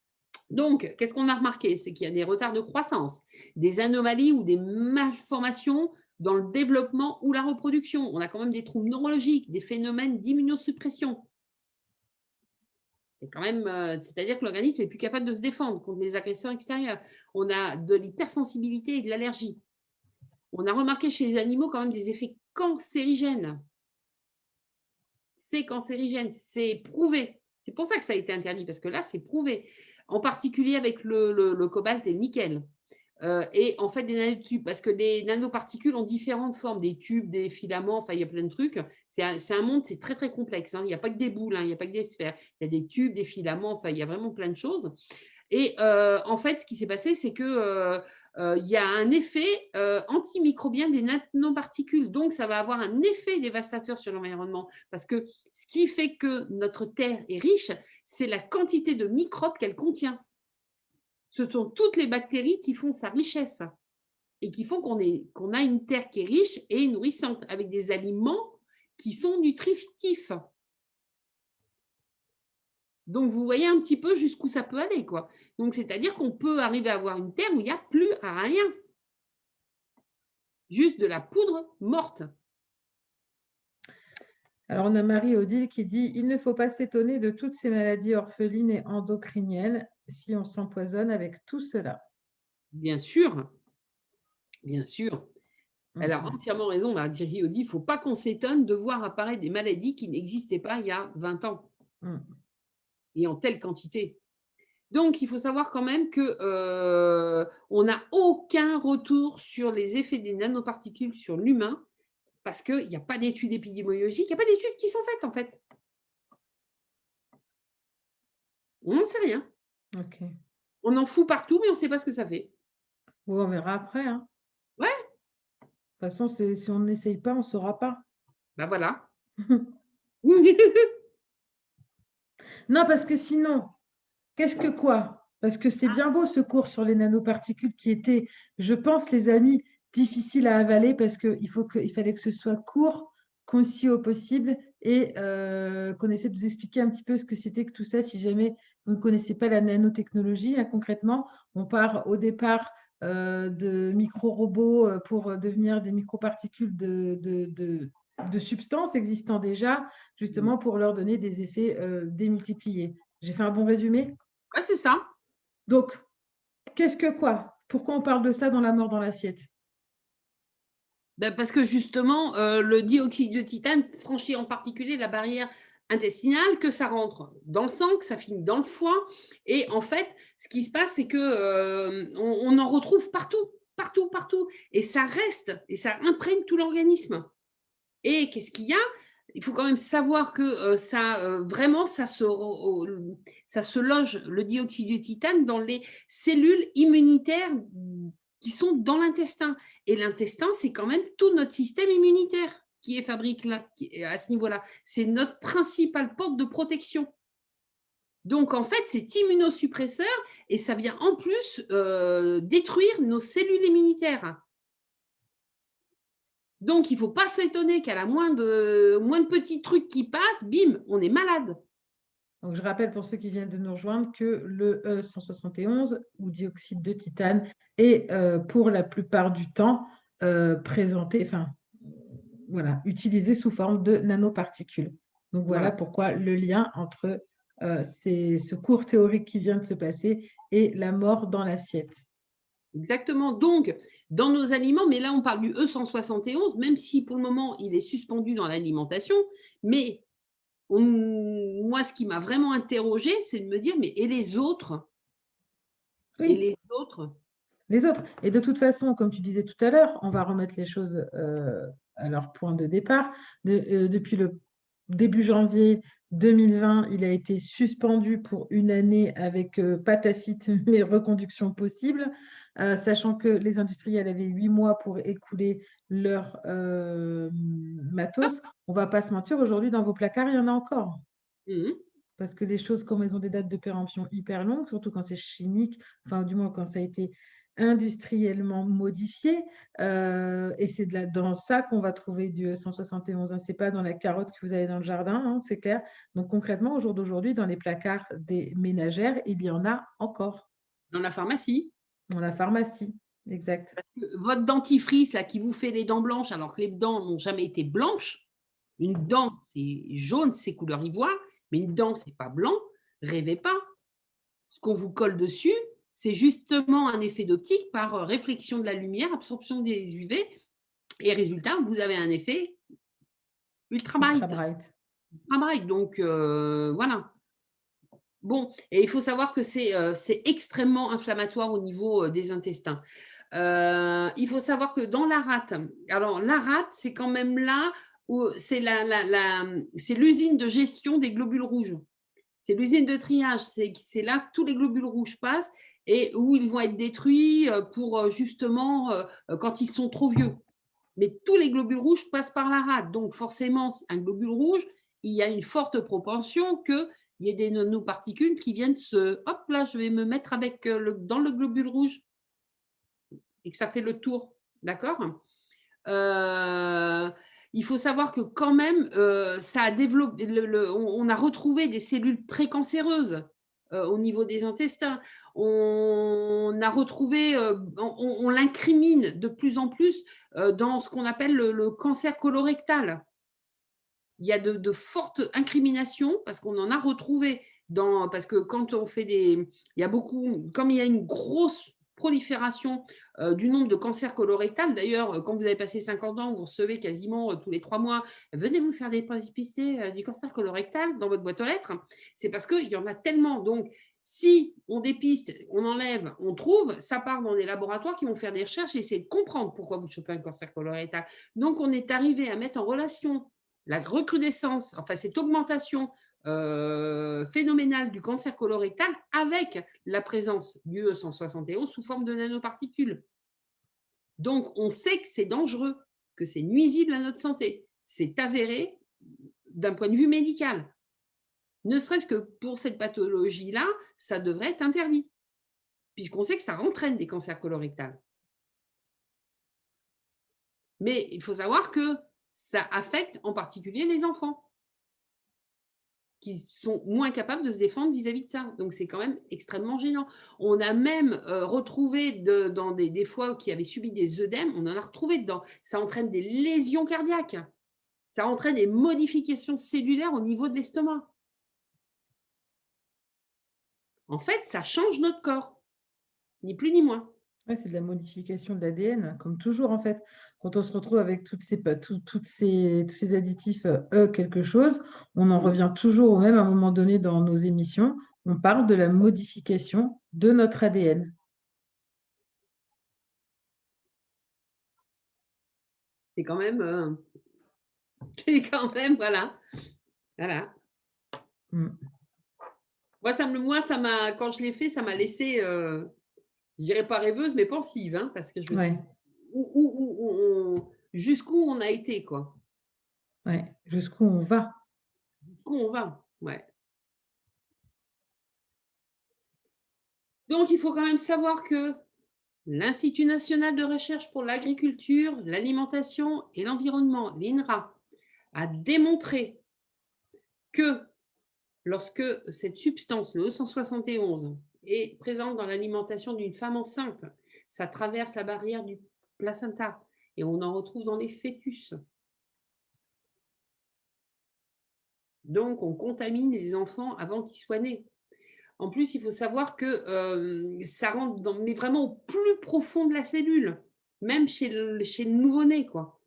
Donc, qu'est-ce qu'on a remarqué? C'est qu'il y a des retards de croissance, des anomalies ou des malformations dans le développement ou la reproduction. On a quand même des troubles neurologiques, des phénomènes d'immunosuppression. C'est quand même, c'est-à-dire que l'organisme n'est plus capable de se défendre contre les agresseurs extérieurs. On a de l'hypersensibilité et de l'allergie. On a remarqué chez les animaux quand même des effets cancérigènes. C'est cancérigène, c'est prouvé. C'est pour ça que ça a été interdit, parce que là, c'est prouvé. En particulier avec le cobalt et le nickel. Et en fait, des nanotubes, parce que les nanoparticules ont différentes formes, des tubes, des filaments, enfin, il y a plein de trucs. C'est un monde, c'est très, très complexe. Hein. Il n'y a pas que des boules, hein, il n'y a pas que des sphères. Il y a des tubes, des filaments, enfin, il y a vraiment plein de choses. Et en fait, ce qui s'est passé, c'est que il y a un effet antimicrobien des nanoparticules. Donc, ça va avoir un effet dévastateur sur l'environnement. Parce que ce qui fait que notre Terre est riche, c'est la quantité de microbes qu'elle contient. Ce sont toutes les bactéries qui font sa richesse et qui font qu'on a une terre qui est riche et nourrissante, avec des aliments qui sont nutritifs. Donc, vous voyez un petit peu jusqu'où ça peut aller, quoi. Donc, c'est-à-dire qu'on peut arriver à avoir une terre où il n'y a plus rien. Juste de la poudre morte. Alors, on a Marie-Odile qui dit « Il ne faut pas s'étonner de toutes ces maladies orphelines et endocriniennes si on s'empoisonne avec tout cela. » Bien sûr. Bien sûr. Elle a entièrement raison, Marie-Odile. Il ne faut pas qu'on s'étonne de voir apparaître des maladies qui n'existaient pas il y a 20 ans. Et en telle quantité. Donc, il faut savoir quand même qu'on n'a aucun retour sur les effets des nanoparticules sur l'humain, parce qu'il n'y a pas d'études épidémiologiques, il n'y a pas d'études qui sont faites, en fait. On n'en sait rien. OK. On en fout partout, mais on ne sait pas ce que ça fait. Oui, on verra après. Hein. Ouais. De toute façon, si on n'essaye pas, on ne saura pas. Ben voilà. Non, parce que sinon, qu'est-ce que quoi? Parce que c'est bien beau ce cours sur les nanoparticules qui était, je pense, les amis, difficile à avaler parce qu'il fallait que ce soit court, concis au possible et qu'on essaie de vous expliquer un petit peu ce que c'était que tout ça. Si jamais vous ne connaissez pas la nanotechnologie, hein, concrètement, on part au départ de micro-robots pour devenir des microparticules de substances existant déjà, justement pour leur donner des effets démultipliés. J'ai fait un bon résumé? Ouais, c'est ça. Donc, qu'est-ce que quoi? Pourquoi on parle de ça dans La mort dans l'assiette? Ben parce que justement, le dioxyde de titane franchit en particulier la barrière intestinale, que ça rentre dans le sang, que ça finit dans le foie. Et en fait, ce qui se passe, c'est que on en retrouve partout, partout, partout. Et ça reste, et ça imprègne tout l'organisme. Et qu'est-ce qu'il y a? Il faut quand même savoir que vraiment, ça se loge, le dioxyde de titane, dans les cellules immunitaires qui sont dans l'intestin. Et l'intestin, c'est quand même tout notre système immunitaire qui est fabriqué là, à ce niveau-là. C'est notre principale porte de protection. Donc, en fait, c'est immunosuppresseur et ça vient en plus détruire nos cellules immunitaires. Donc, il ne faut pas s'étonner qu'à la moins de petits trucs qui passent, bim, on est malade. Donc, je rappelle pour ceux qui viennent de nous rejoindre que le E171 ou dioxyde de titane est pour la plupart du temps présenté, enfin, voilà, utilisé sous forme de nanoparticules. Donc, voilà pourquoi le lien entre ce cours théorique qui vient de se passer et la mort dans l'assiette. Exactement. Donc, dans nos aliments, mais là, on parle du E171, même si pour le moment, il est suspendu dans l'alimentation, mais moi, ce qui m'a vraiment interrogée, c'est de me dire, mais et les autres? Oui. Et les autres? Les autres. Et de toute façon, comme tu disais tout à l'heure, on va remettre les choses à leur point de départ. Depuis le début janvier 2020, il a été suspendu pour une année avec pas tacite, mais reconduction possible. sachant que les industriels avaient 8 mois pour écouler leur matos. On ne va pas se mentir, aujourd'hui, dans vos placards, il y en a encore. Mhm. Parce que les choses, comme elles ont des dates de péremption hyper longues, surtout quand c'est chimique, enfin, du moins quand ça a été industriellement modifié, et c'est dans ça qu'on va trouver du 171. Hein. Ce n'est pas dans la carotte que vous avez dans le jardin, hein, c'est clair. Donc, concrètement, au jour d'aujourd'hui, dans les placards des ménagères, il y en a encore. Dans la pharmacie. Dans la pharmacie, exact. Parce que votre dentifrice, là, qui vous fait les dents blanches, alors que les dents n'ont jamais été blanches, une dent, c'est jaune, c'est couleur ivoire, mais une dent, c'est pas blanc, rêvez pas. Ce qu'on vous colle dessus, c'est justement un effet d'optique par réflexion de la lumière, absorption des UV, et résultat, vous avez un effet ultra bright. Ultra bright. Donc, voilà. Bon, et il faut savoir que c'est extrêmement inflammatoire au niveau des intestins. Il faut savoir que dans la rate, alors la rate, c'est quand même là où c'est c'est l'usine de gestion des globules rouges. C'est l'usine de triage. C'est là que tous les globules rouges passent et où ils vont être détruits pour justement quand ils sont trop vieux. Mais tous les globules rouges passent par la rate. Donc forcément, un globule rouge, il y a une forte propension qu'il y ait des nanoparticules qui viennent hop là, je vais me mettre avec dans le globule rouge et que ça fait le tour. D'accord. Il faut savoir que quand même, ça a développé, on a retrouvé des cellules précancéreuses au niveau des intestins. On a retrouvé, on l'incrimine de plus en plus dans ce qu'on appelle le cancer colorectal. Il y a de fortes incriminations parce qu'on en a retrouvé parce que quand on fait il y a beaucoup, comme il y a une grosse prolifération du nombre de cancers colorectal. D'ailleurs, quand vous avez passé 50 ans, vous recevez quasiment tous les 3 mois, venez vous faire dépister du cancer colorectal dans votre boîte aux lettres. C'est parce qu'il y en a tellement. Donc, si on dépiste, on enlève, on trouve, ça part dans des laboratoires qui vont faire des recherches et essayer de comprendre pourquoi vous chopez un cancer colorectal. Donc, on est arrivé à mettre en relation la recrudescence, enfin cette augmentation phénoménale du cancer colorectal avec la présence du E171 sous forme de nanoparticules. Donc, on sait que c'est dangereux, que c'est nuisible à notre santé. C'est avéré d'un point de vue médical. Ne serait-ce que pour cette pathologie-là, ça devrait être interdit, puisqu'on sait que ça entraîne des cancers colorectals. Mais il faut savoir que ça affecte en particulier les enfants, qui sont moins capables de se défendre vis-à-vis de ça. Donc, c'est quand même extrêmement gênant. On a même retrouvé dans des foies qui avaient subi des œdèmes, on en a retrouvé dedans. Ça entraîne des lésions cardiaques. Ça entraîne des modifications cellulaires au niveau de l'estomac. En fait, ça change notre corps, ni plus ni moins. Ouais, c'est de la modification de l'ADN, comme toujours en fait. Quand on se retrouve avec tous ces additifs quelque chose, on en revient toujours au même à un moment donné dans nos émissions. On parle de la modification de notre ADN. C'est quand même, voilà. Voilà. Moi, ça m'a, quand je l'ai fait, ça m'a laissé, je dirais pas rêveuse, mais pensive, hein, parce que je me suis dit, jusqu'où on a été, quoi. Ouais, jusqu'où on va. Jusqu'où on va, ouais. Donc, il faut quand même savoir que l'Institut national de recherche pour l'agriculture, l'alimentation et l'environnement, l'INRA, a démontré que lorsque cette substance, le E171, est présente dans l'alimentation d'une femme enceinte, ça traverse la barrière du placenta et on en retrouve dans les fœtus. Donc, on contamine les enfants avant qu'ils soient nés. En plus, il faut savoir que ça rentre mais vraiment au plus profond de la cellule, même chez le nouveau-né, quoi.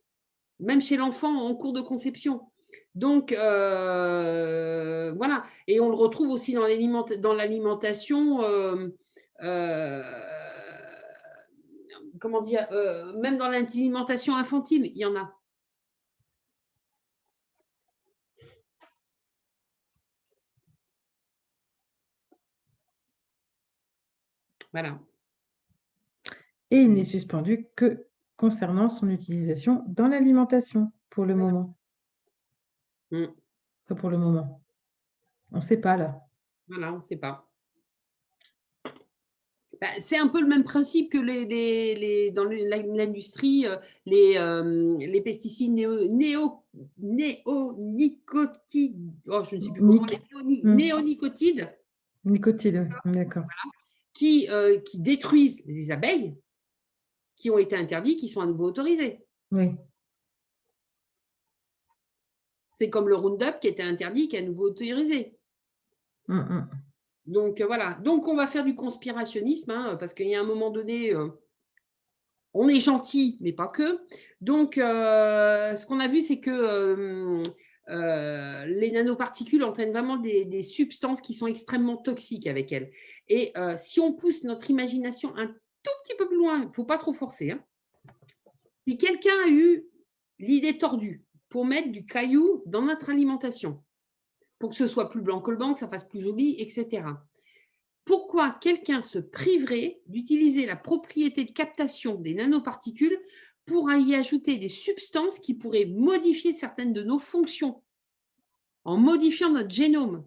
Même chez l'enfant en cours de conception. Donc, voilà. Et on le retrouve aussi dans l'alimentation, comment dire, même dans l'alimentation infantile, il y en a. Voilà. Et il n'est suspendu que concernant son utilisation dans l'alimentation, pour le moment. Mm. Pas pour le moment. On ne sait pas, là. Voilà, on ne sait pas. Bah, c'est un peu le même principe que dans l'industrie, les pesticides néonicotides. Oh, je ne sais plus comment. Les néonicotides. Nicotine, d'accord. Qui détruisent les abeilles, qui ont été interdits, qui sont à nouveau autorisés. Oui. C'est comme le Roundup qui était interdit, qui est à nouveau autorisé. Donc, voilà. Donc, on va faire du conspirationnisme, hein, parce qu'il y a un moment donné, on est gentil, mais pas que. Donc, ce qu'on a vu, c'est que les nanoparticules entraînent vraiment des substances qui sont extrêmement toxiques avec elles. Et si on pousse notre imagination un tout petit peu plus loin, il ne faut pas trop forcer, hein. Si quelqu'un a eu l'idée tordue pour mettre du caillou dans notre alimentation, pour que ce soit plus blanc que le blanc, que ça fasse plus joli, etc. Pourquoi quelqu'un se priverait d'utiliser la propriété de captation des nanoparticules pour y ajouter des substances qui pourraient modifier certaines de nos fonctions, en modifiant notre génome,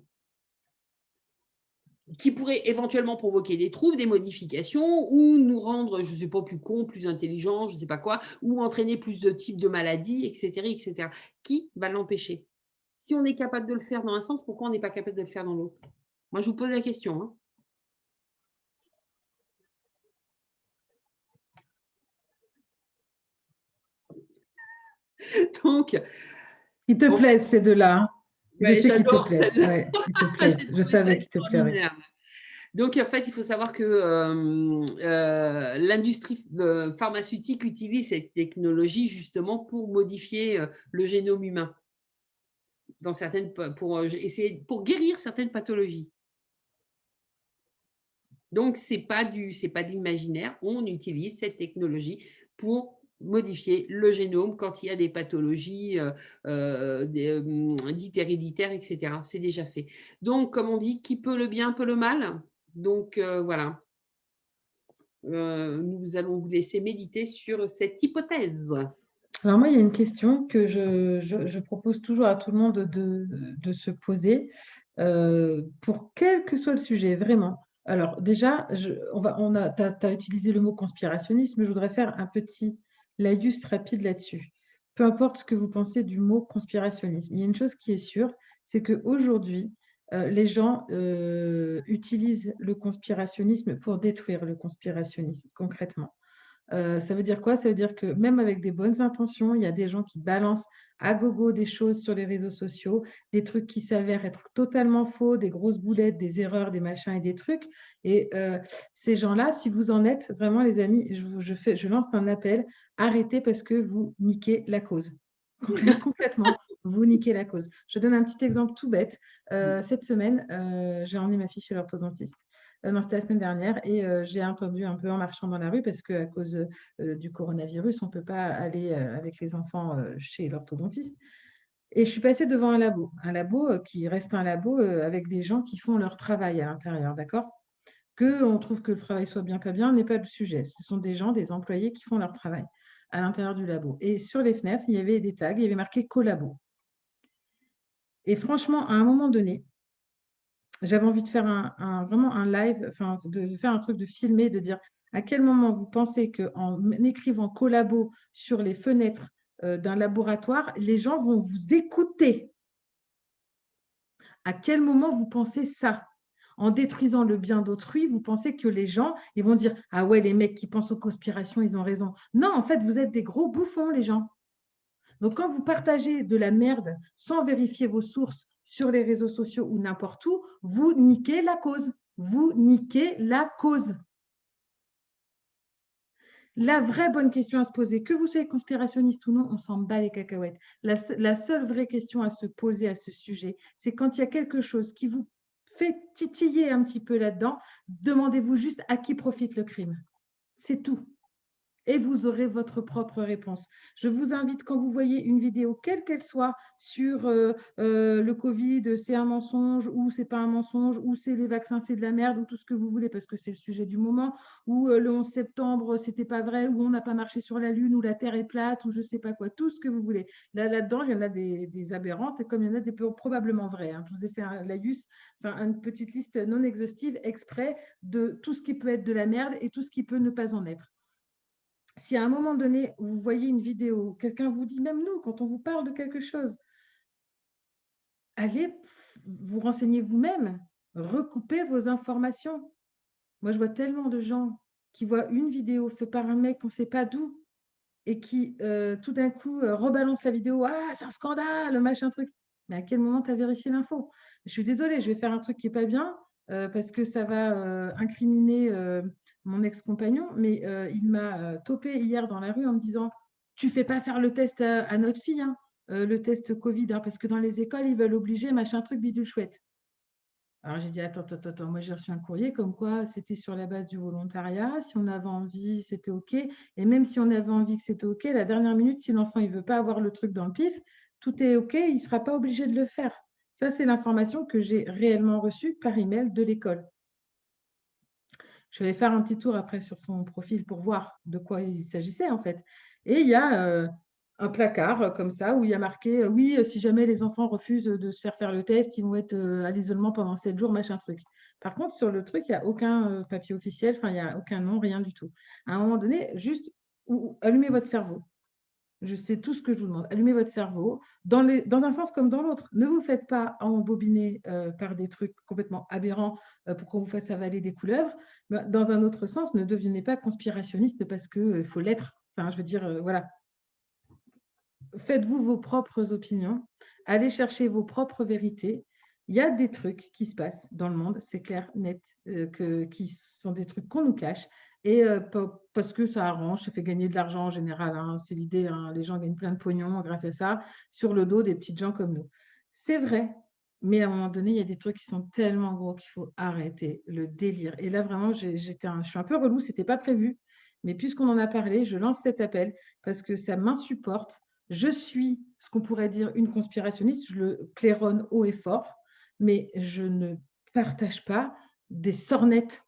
qui pourraient éventuellement provoquer des troubles, des modifications, ou nous rendre, je ne sais pas, plus cons, plus intelligents, je ne sais pas quoi, ou entraîner plus de types de maladies, etc., etc. Qui va l'empêcher? Si on est capable de le faire dans un sens, pourquoi on n'est pas capable de le faire dans l'autre? Moi, je vous pose la question, hein. Donc, ils te plaisent, ces deux-là, hein. Je sais qu'ils te plaisent. celle-là. Ouais, ils te plaisent. Je savais qu'ils te plairaient. Donc, en fait, il faut savoir que l'industrie pharmaceutique utilise cette technologie justement pour modifier le génome humain pour guérir certaines pathologies. Donc, c'est pas de l'imaginaire. On utilise cette technologie pour modifier le génome quand il y a des pathologies dites héréditaires, etc. C'est déjà fait. Donc, comme on dit, qui peut le bien peut le mal. Donc, voilà. Nous allons vous laisser méditer sur cette hypothèse. Alors moi, il y a une question que je propose toujours à tout le monde de se poser pour quel que soit le sujet, vraiment. Alors déjà, tu as utilisé le mot conspirationnisme, je voudrais faire un petit laïus rapide là-dessus. Peu importe ce que vous pensez du mot conspirationnisme, il y a une chose qui est sûre, c'est qu'aujourd'hui, les gens utilisent le conspirationnisme pour détruire le conspirationnisme, concrètement. Ça veut dire quoi? Ça veut dire que même avec des bonnes intentions, il y a des gens qui balancent à gogo des choses sur les réseaux sociaux, des trucs qui s'avèrent être totalement faux, des grosses boulettes, des erreurs, des machins et des trucs. Et ces gens-là, si vous en êtes, vraiment les amis, je lance un appel, arrêtez parce que vous niquez la cause. Concrètement, vous niquez la cause. Je donne un petit exemple tout bête. Cette semaine, j'ai emmené ma fille chez l'orthodontiste. Non, c'était la semaine dernière et j'ai entendu un peu en marchant dans la rue parce qu'à cause du coronavirus, on ne peut pas aller avec les enfants chez l'orthodontiste. Et je suis passée devant un labo qui reste un labo avec des gens qui font leur travail à l'intérieur, d'accord? On trouve que le travail soit bien, pas bien, n'est pas le sujet. Ce sont des gens, des employés qui font leur travail à l'intérieur du labo. Et sur les fenêtres, il y avait des tags, il y avait marqué collabo. Et franchement, à un moment donné, j'avais envie de faire vraiment un live, enfin, de faire un truc, de filmer, de dire à quel moment vous pensez qu'en écrivant collabo sur les fenêtres d'un laboratoire, les gens vont vous écouter. À quel moment vous pensez ça? En détruisant le bien d'autrui, vous pensez que les gens, ils vont dire « Ah ouais, les mecs qui pensent aux conspirations, ils ont raison. » Non, en fait, vous êtes des gros bouffons, les gens. Donc, quand vous partagez de la merde sans vérifier vos sources sur les réseaux sociaux ou n'importe où, vous niquez la cause. Vous niquez la cause. La vraie bonne question à se poser, que vous soyez conspirationniste ou non, on s'en bat les cacahuètes. La seule vraie question à se poser à ce sujet, c'est quand il y a quelque chose qui vous fait titiller un petit peu là-dedans, demandez-vous juste à qui profite le crime. C'est tout. et vous aurez votre propre réponse. Je vous invite, quand vous voyez une vidéo, quelle qu'elle soit, sur le Covid, c'est un mensonge ou c'est pas un mensonge, ou c'est les vaccins, c'est de la merde, ou tout ce que vous voulez, parce que c'est le sujet du moment, ou le 11 septembre, c'était pas vrai, ou on n'a pas marché sur la Lune, ou la Terre est plate, ou je sais pas quoi, tout ce que vous voulez. Là-dedans, il y en a des aberrantes, et comme il y en a des probablement vraies. Hein. Je vous ai fait un laïus, enfin, une petite liste non exhaustive exprès de tout ce qui peut être de la merde et tout ce qui peut ne pas en être. Si à un moment donné, vous voyez une vidéo, quelqu'un vous dit, même nous, quand on vous parle de quelque chose, allez vous renseigner vous-même, recoupez vos informations. Moi, je vois tellement de gens qui voient une vidéo faite par un mec qu'on ne sait pas d'où et qui, tout d'un coup, rebalancent la vidéo. Ah, c'est un scandale, machin truc. Mais à quel moment tu as vérifié l'info? Je suis désolée, je vais faire un truc qui n'est pas bien parce que ça va incriminer mon ex-compagnon, mais il m'a topé hier dans la rue en me disant, tu ne fais pas faire le test à notre fille, hein, le test Covid, hein, parce que dans les écoles, ils veulent obliger, machin truc, bidule chouette. Alors j'ai dit, attends, moi j'ai reçu un courrier comme quoi c'était sur la base du volontariat, si on avait envie, c'était OK. Et même si on avait envie que c'était OK, la dernière minute, si l'enfant ne veut pas avoir le truc dans le pif, tout est OK, il ne sera pas obligé de le faire. Ça, c'est l'information que j'ai réellement reçue par email de l'école. Je vais faire un petit tour après sur son profil pour voir de quoi il s'agissait en fait. Et il y a un placard comme ça où il y a marqué oui, si jamais les enfants refusent de se faire le test, ils vont être à l'isolement pendant 7 jours, machin truc. Par contre, sur le truc, il n'y a aucun papier officiel, enfin, il n'y a aucun nom, rien du tout. À un moment donné, juste allumez votre cerveau. Je sais tout ce que je vous demande. Allumez votre cerveau dans un sens comme dans l'autre. Ne vous faites pas embobiner par des trucs complètement aberrants pour qu'on vous fasse avaler des couleuvres. Mais dans un autre sens, ne devenez pas conspirationniste parce qu'il faut l'être. Enfin, je veux dire, voilà. Faites-vous vos propres opinions. Allez chercher vos propres vérités. Il y a des trucs qui se passent dans le monde, c'est clair, net, qui sont des trucs qu'on nous cache. Et parce que ça arrange, ça fait gagner de l'argent en général. Hein, c'est l'idée, hein, les gens gagnent plein de pognon grâce à ça, sur le dos des petites gens comme nous. C'est vrai, mais à un moment donné, il y a des trucs qui sont tellement gros qu'il faut arrêter le délire. Et là, vraiment, je suis un peu relou, ce n'était pas prévu. Mais puisqu'on en a parlé, je lance cet appel parce que ça m'insupporte. Je suis ce qu'on pourrait dire une conspirationniste, je le claironne haut et fort, mais je ne partage pas des sornettes.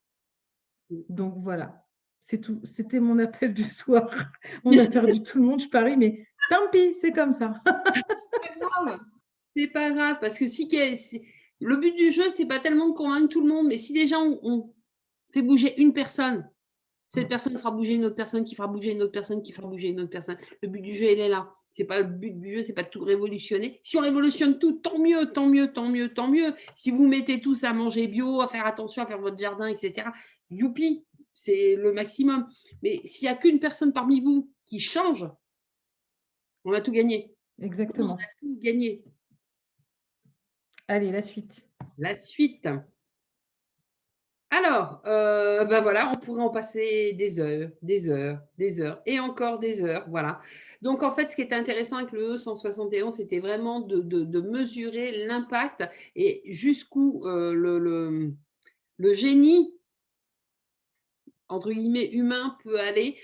Donc voilà, c'est tout. C'était mon appel du soir. On a perdu tout le monde, je parie, mais tant pis, c'est comme ça. C'est pas grave, parce que le but du jeu, c'est pas tellement de convaincre tout le monde, mais si déjà on fait bouger une personne, cette personne fera bouger une autre personne, qui fera bouger une autre personne, qui fera bouger une autre personne. Le but du jeu, il est là. C'est pas le but du jeu, c'est pas de tout révolutionner. Si on révolutionne tout, tant mieux, tant mieux, tant mieux, tant mieux. Si vous mettez tous à manger bio, à faire attention, à faire votre jardin, etc., youpi, c'est le maximum. Mais s'il n'y a qu'une personne parmi vous qui change, on a tout gagné. Exactement. On a tout gagné. Allez, la suite. La suite. Alors, ben voilà, on pourrait en passer des heures, des heures, des heures et encore des heures, voilà. Donc, en fait, ce qui était intéressant avec le E171, c'était vraiment de mesurer l'impact et jusqu'où le génie, entre guillemets, humain peut aller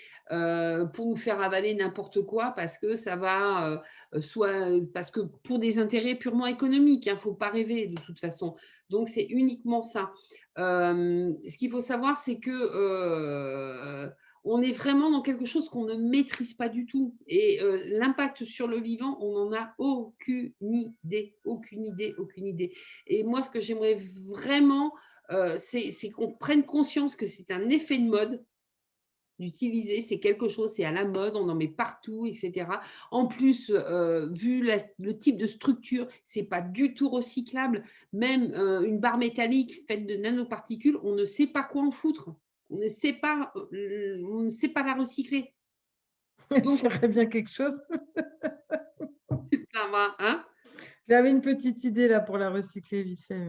pour nous faire avaler n'importe quoi parce que ça va, parce que pour des intérêts purement économiques, il ne faut pas rêver de toute façon. Donc, c'est uniquement ça. Ce qu'il faut savoir, c'est que on est vraiment dans quelque chose qu'on ne maîtrise pas du tout. Et l'impact sur le vivant, on n'en a aucune idée, aucune idée, aucune idée. Et moi, ce que j'aimerais vraiment, c'est qu'on prenne conscience que c'est un effet de mode d'utiliser, c'est quelque chose, c'est à la mode, on en met partout, etc. En plus, vu le type de structure, c'est pas du tout recyclable. Même une barre métallique faite de nanoparticules, on ne sait pas quoi en foutre. On ne sait pas la recycler. Donc, j'aimerais bien quelque chose. Ça va, hein? J'avais une petite idée là pour la recycler, vite fait.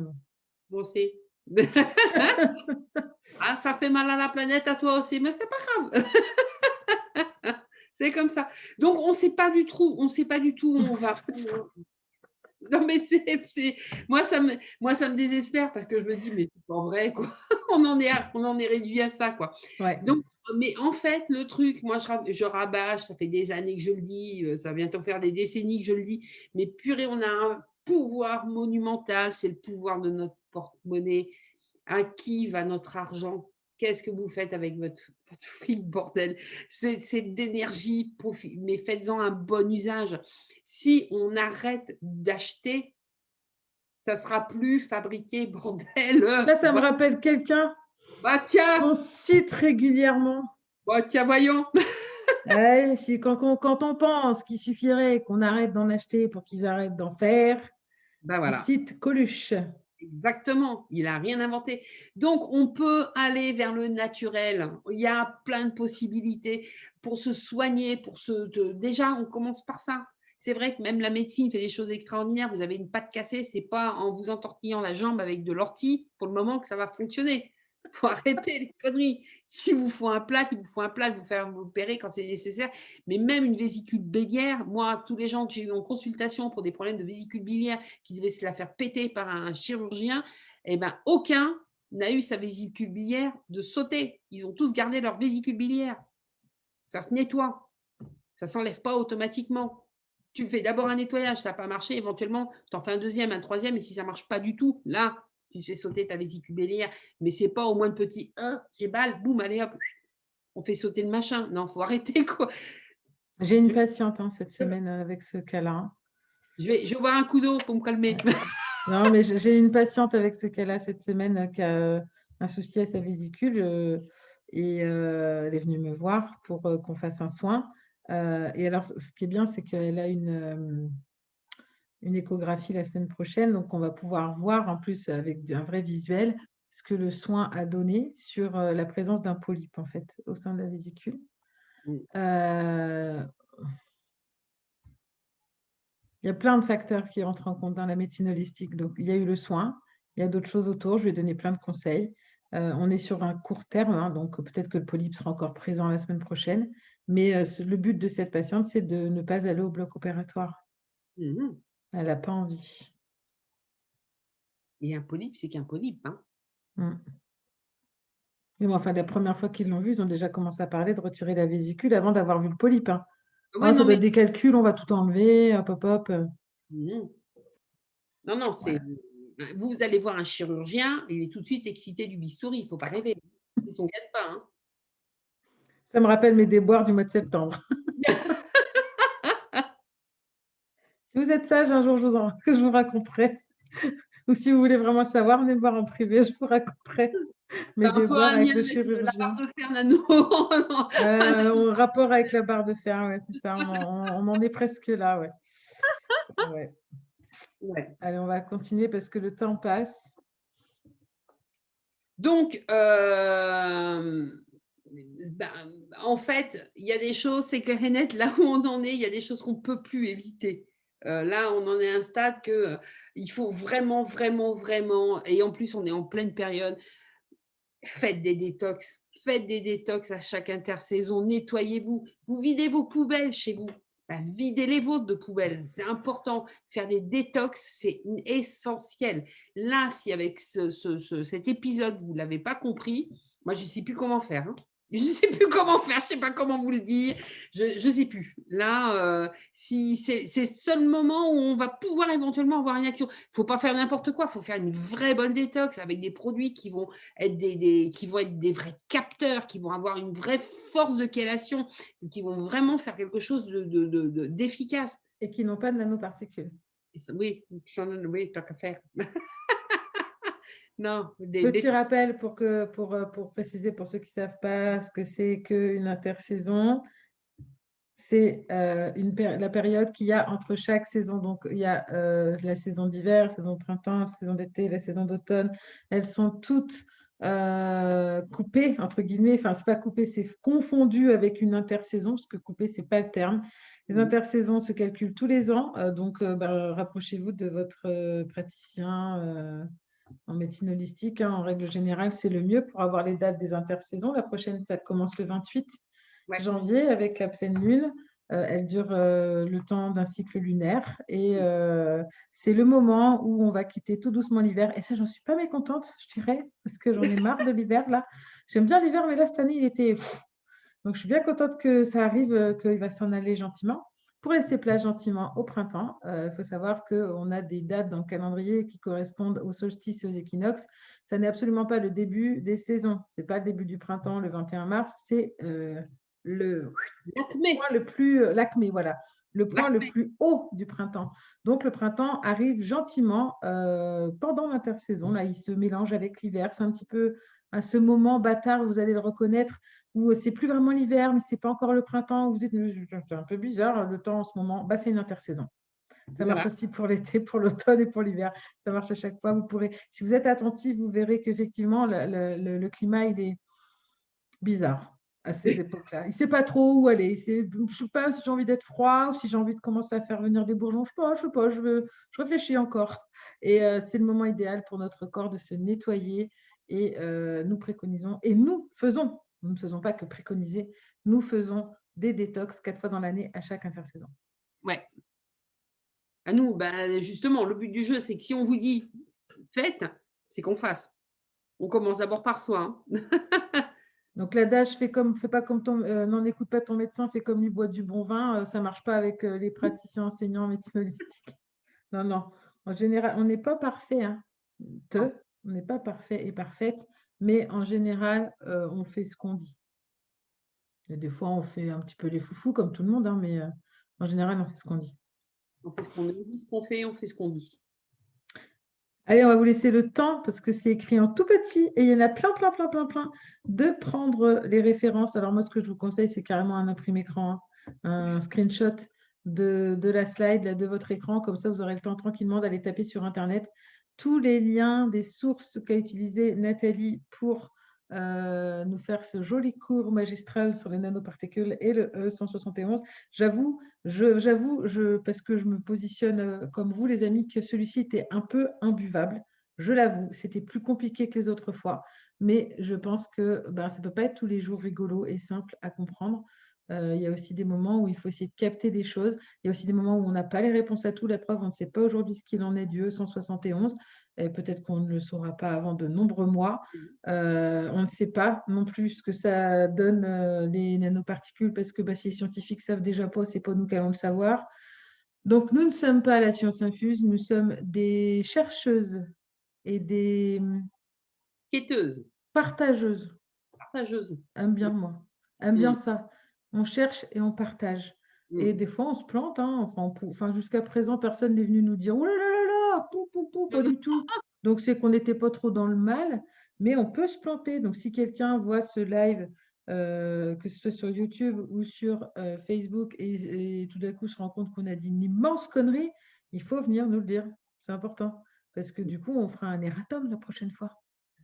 Moi aussi. Ah, ça fait mal à la planète, à toi aussi, mais c'est pas grave. C'est comme ça. Donc, on ne sait pas du tout où on va. Non, mais moi, ça me désespère parce que je me dis, mais c'est pas vrai, quoi. On en est réduit à ça, quoi. Ouais. Donc, mais en fait, le truc, moi, je rabâche, ça fait des années que je le dis, ça va bientôt faire des décennies que je le dis, mais purée, on a un pouvoir monumental, c'est le pouvoir de notre porte-monnaie. À qui va notre argent? Qu'est-ce que vous faites avec votre fric, bordel? C'est d'énergie, mais faites-en un bon usage. Si on arrête d'acheter, ça sera plus fabriqué, bordel. Ça me rappelle quelqu'un Bah tiens, qu'on cite régulièrement. bah tiens, voyons. Ouais, quand on pense qu'il suffirait qu'on arrête d'en acheter pour qu'ils arrêtent d'en faire, Bah on voilà. cite Coluche. Exactement, il a rien inventé. Donc, on peut aller vers le naturel. Il y a plein de possibilités pour se soigner, déjà, on commence par ça. C'est vrai que même la médecine fait des choses extraordinaires. Vous avez une patte cassée, c'est pas en vous entortillant la jambe avec de l'ortie pour le moment que ça va fonctionner. Il faut arrêter les conneries. Il vous faut un plat, il vous faut un plat, vous faire vous opérer quand c'est nécessaire. Mais même une vésicule biliaire, moi, tous les gens que j'ai eu en consultation pour des problèmes de vésicule biliaire qui devait se la faire péter par un chirurgien, eh ben, aucun n'a eu sa vésicule biliaire de sauter. Ils ont tous gardé leur vésicule biliaire. Ça se nettoie. Ça ne s'enlève pas automatiquement. Tu fais d'abord un nettoyage, ça n'a pas marché, éventuellement, tu en fais un deuxième, un troisième, et si ça ne marche pas du tout, là, tu fais sauter ta vésicule biliaire. Mais ce n'est pas au moins de petit j'ai balle, boum, allez hop, on fait sauter le machin. Non, il faut arrêter, quoi. J'ai une patiente cette semaine avec ce cas-là. Je vais boire un coup d'eau pour me calmer. Ouais. Non, mais j'ai une patiente avec ce cas-là cette semaine qui a un souci à sa vésicule et elle est venue me voir pour qu'on fasse un soin. Et alors, ce qui est bien, c'est qu'elle a une échographie la semaine prochaine, donc on va pouvoir voir en plus avec un vrai visuel ce que le soin a donné sur la présence d'un polype en fait au sein de la vésicule. Euh, Il y a plein de facteurs qui entrent en compte dans la médecine holistique. Donc, il y a eu le soin, il y a d'autres choses autour. Je vais donner plein de conseils. On est sur un court terme, hein, donc peut-être que le polype sera encore présent la semaine prochaine. Mais le but de cette patiente, c'est de ne pas aller au bloc opératoire. Mhm. Elle n'a pas envie. Et un polype, c'est qu'un polype. Hein. Mais bon, enfin, la première fois qu'ils l'ont vu, ils ont déjà commencé à parler de retirer la vésicule avant d'avoir vu le polype. Hein. Ouais, Ça non, doit mais. être des calculs, on va tout enlever, hop, hop, hop. Mhm. Non, non, c'est. Voilà. Vous allez voir un chirurgien, il est tout de suite excité du bistouri, il ne faut pas rêver. Ils ne sont pas. Hein. Ça me rappelle mes déboires du mois de septembre. Si vous êtes sage, un jour, je vous raconterai. Ou si vous voulez vraiment savoir, venez me voir en privé, je vous raconterai mes C'est un peu déboires un lien avec le avec la chirurgien. barre de fer nano. En rapport avec la barre de fer, ouais, c'est ça, on en est presque là, ouais. Ouais. Ouais. Allez, on va continuer parce que le temps passe. Donc, en fait, il y a des choses, c'est clair et net, là où on en est, il y a des choses qu'on ne peut plus éviter. Là, on en est à un stade que il faut vraiment, vraiment, vraiment, et en plus, on est en pleine période, faites des détox. Faites des détox à chaque intersaison. Nettoyez-vous. Vous videz vos poubelles chez vous. Videz les vôtres de poubelles. C'est important. Faire des détox, c'est essentiel. Là, si avec cet épisode, vous ne l'avez pas compris, moi, je ne sais plus comment faire. Hein. Je ne sais plus comment faire, je ne sais pas comment vous le dire, je ne sais plus. Là, si c'est le seul moment où on va pouvoir éventuellement avoir une action. Il ne faut pas faire n'importe quoi, il faut faire une vraie bonne détox avec des produits qui vont être qui vont être des vrais capteurs, qui vont avoir une vraie force de chélation, qui vont vraiment faire quelque chose d'efficace. Et qui n'ont pas de nanoparticules. Oui, oui, tant qu'à faire. Non, Petit rappel pour préciser pour ceux qui ne savent pas ce que c'est qu'une intersaison. C'est la période qu'il y a entre chaque saison. Donc, il y a la saison d'hiver, la saison de printemps, la saison d'été, la saison d'automne. Elles sont toutes coupées, entre guillemets. Enfin, ce n'est pas coupé, c'est confondu avec une intersaison, parce que coupé, ce n'est pas le terme. Les intersaisons se calculent tous les ans. Donc, rapprochez-vous de votre praticien en médecine holistique. Hein. En règle générale, c'est le mieux pour avoir les dates des intersaisons. La prochaine, ça commence le 28 janvier avec la pleine lune. Elle dure le temps d'un cycle lunaire et c'est le moment où on va quitter tout doucement l'hiver. Et ça, j'en suis pas mécontente, je dirais, parce que j'en ai marre de l'hiver là. J'aime bien l'hiver, mais là, cette année, il était... Donc, je suis bien contente que ça arrive, qu'il va s'en aller gentiment. Pour laisser place gentiment au printemps, il faut savoir qu'on a des dates dans le calendrier qui correspondent aux solstices et aux équinoxes. Ça n'est absolument pas le début des saisons. Ce n'est pas le début du printemps, le 21 mars, c'est le L'acmé. point le plus, l'acmé, voilà, le point le L'acmé. plus haut du printemps. Donc, le printemps arrive gentiment pendant l'intersaison. Là, il se mélange avec l'hiver. C'est un petit peu à ce moment bâtard, vous allez le reconnaître, où c'est plus vraiment l'hiver, mais c'est pas encore le printemps. Où vous dites, c'est un peu bizarre le temps en ce moment. Bah, c'est une intersaison. Ça marche Voilà. aussi pour l'été, pour l'automne et pour l'hiver. Ça marche à chaque fois. Vous pourrez, si vous êtes attentif, vous verrez qu'effectivement, le climat, il est bizarre à ces époques-là. Il ne sait pas trop où aller. Je ne sais pas si j'ai envie d'être froid ou si j'ai envie de commencer à faire venir des bourgeons. Je sais pas, je réfléchis encore. Et c'est le moment idéal pour notre corps de se nettoyer. Et nous préconisons, et nous faisons, nous ne faisons pas que préconiser, nous faisons des détox 4 fois dans l'année à chaque intersaison. Ouais. À nous, bah, justement, le but du jeu, c'est que si on vous dit faites, c'est qu'on fasse. On commence d'abord par soi. Donc l'adage fais pas comme n'en écoute pas ton médecin, fais comme lui, boit du bon vin, ça marche pas avec les praticiens enseignants en médecine holistique. Non, non. En général, on n'est pas parfait, hein. Non. On n'est pas parfait et parfaite, mais en général, on fait ce qu'on dit. Et des fois, on fait un petit peu les foufous, comme tout le monde, hein, mais en général, on fait ce qu'on dit. On fait ce qu'on dit, ce qu'on fait, on fait ce qu'on dit. Allez, on va vous laisser le temps, parce que c'est écrit en tout petit, et il y en a plein, plein, plein, plein, plein, de prendre les références. Alors moi, ce que je vous conseille, c'est carrément un imprimé écran, hein, un screenshot de la slide là, de votre écran. Comme ça, vous aurez le temps tranquillement d'aller taper sur Internet tous les liens des sources qu'a utilisé Nathalie pour nous faire ce joli cours magistral sur les nanoparticules et le E171. J'avoue, parce que je me positionne comme vous, les amis, que celui-ci était un peu imbuvable. Je l'avoue, c'était plus compliqué que les autres fois, mais je pense que ben, ça ne peut pas être tous les jours rigolo et simple à comprendre. Il y a aussi des moments où il faut essayer de capter des choses. Il y a aussi des moments où on n'a pas les réponses à tout. La preuve, on ne sait pas aujourd'hui ce qu'il en est du E171. Et peut-être qu'on ne le saura pas avant de nombreux mois. On ne sait pas non plus ce que ça donne les nanoparticules parce que bah, si les scientifiques savent déjà pas, c'est pas nous qui allons le savoir. Donc, nous ne sommes pas la science infuse, nous sommes des chercheuses et des Quêteuse, partageuses. partageuse. Aime bien moi. Aime bien Mm. ça. On cherche et on partage. Et Mm. des fois, on se plante, hein. Enfin, jusqu'à présent, personne n'est venu nous dire oh là là là là, pas du tout. Donc, c'est qu'on n'était pas trop dans le mal, mais on peut se planter. Donc, si quelqu'un voit ce live, que ce soit sur YouTube ou sur Facebook, et tout d'un coup se rend compte qu'on a dit une immense connerie, il faut venir nous le dire. C'est important. Parce que du coup, on fera un erratum la prochaine fois.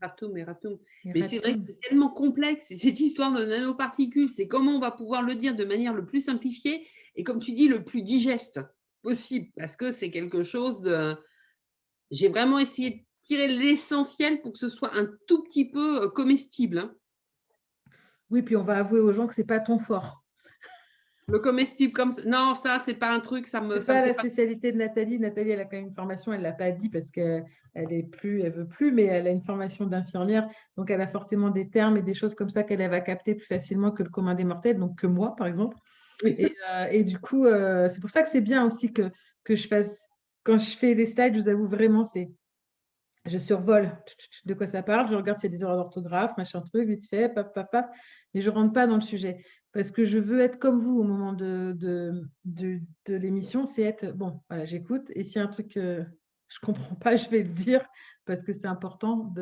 Erratum, erratum. Mais c'est vrai que Erratum. c'est tellement complexe, cette histoire de nanoparticules. C'est comment on va pouvoir le dire de manière le plus simplifiée et, comme tu dis, le plus digeste possible. Parce que c'est quelque chose de. J'ai vraiment essayé de tirer l'essentiel pour que ce soit un tout petit peu comestible. Hein. Oui, puis on va avouer aux gens que c'est pas ton fort. Le comestible comme ça. Non, ça, c'est pas un truc, C'est ça me pas fait la pas. spécialité de Nathalie. Nathalie, elle a quand même une formation, elle l'a pas dit parce qu'elle est plus, elle veut plus, mais elle a une formation d'infirmière, donc elle a forcément des termes et des choses comme ça qu'elle va capter plus facilement que le commun des mortels, donc que moi, par exemple. Et du coup, c'est pour ça que c'est bien aussi que je fasse, quand je fais les slides, je vous avoue vraiment, je survole de quoi ça parle, je regarde s'il y a des erreurs d'orthographe, machin truc, vite fait, paf, paf, paf, mais je ne rentre pas dans le sujet. Parce que je veux être comme vous au moment de l'émission, c'est être, bon, voilà, j'écoute, et s'il y a un truc que je ne comprends pas, je vais le dire, parce que c'est important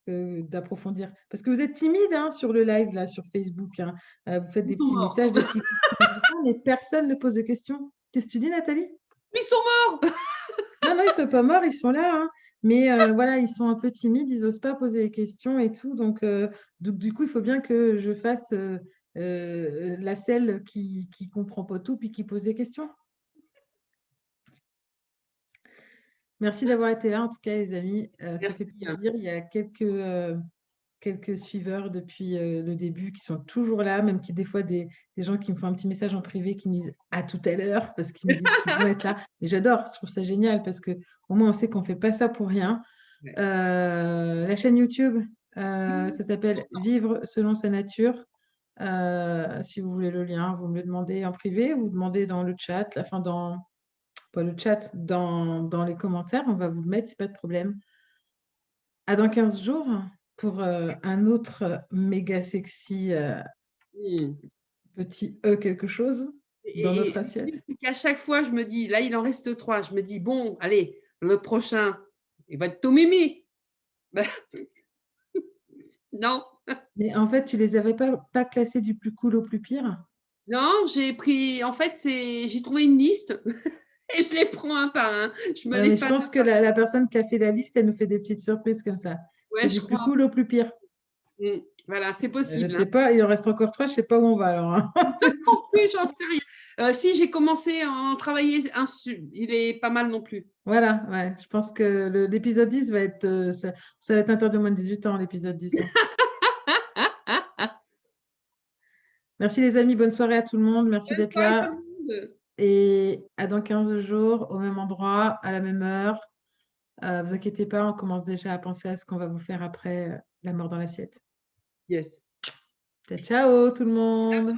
d'approfondir. Parce que vous êtes timide hein, sur le live, là, sur Facebook, hein. Vous faites Ils des sont petits morts. messages, des petits mais personne ne pose de questions. Qu'est-ce que tu dis, Nathalie? Ils sont morts. Non, non, ils ne sont pas morts, ils sont là, hein. Mais voilà, ils sont un peu timides, ils n'osent pas poser des questions et tout. Donc, du coup, il faut bien que je fasse la celle qui ne comprend pas tout puis qui pose des questions. Merci d'avoir été là, en tout cas, les amis. Ça Merci. fait plaisir. Il y a quelques suiveurs depuis le début qui sont toujours là, même qui des fois des gens qui me font un petit message en privé qui me disent à tout à l'heure parce qu'ils me disent qu'ils vont être là. Et j'adore, je trouve ça génial parce que au moins on sait qu'on ne fait pas ça pour rien. Ouais. La chaîne YouTube, ça s'appelle Vivre selon sa nature. Si vous voulez le lien, vous me le demandez en privé, vous demandez dans le chat, pas le chat, dans les commentaires, on va vous le mettre, c'est pas de problème. À dans 15 jours pour un autre méga sexy petit quelque chose dans notre assiette. À chaque fois, je me dis, là, il en reste 3. Je me dis, bon, allez, le prochain, il va être Tomimi. Ben, non, Mais en fait, tu les avais pas classés du plus cool au plus pire? non, j'ai pris, en fait, j'ai trouvé une liste et je les prends un par un. Je me Ouais, les mais je fais. pense que la personne qui a fait la liste, elle nous fait des petites surprises comme ça. Ouais, C'est je du plus crois. cool au plus pire. Voilà, c'est Je possible. Hein. sais pas, il en reste encore 3, je sais pas où on va alors. Hein. Non plus, j'en sais rien. Si j'ai commencé à en travailler il est pas mal non plus. Voilà, ouais. Je pense que l'épisode 10 va être, ça va être interdit aux moins de 18 ans, l'épisode 10. Hein. Merci les amis, bonne soirée à tout le monde. Merci Bonne d'être soirée tout le là. monde. Et à dans 15 jours, au même endroit, à la même heure. Vous inquiétez pas, on commence déjà à penser à ce qu'on va vous faire après la mort dans l'assiette. Yes. Ciao, ciao tout le monde.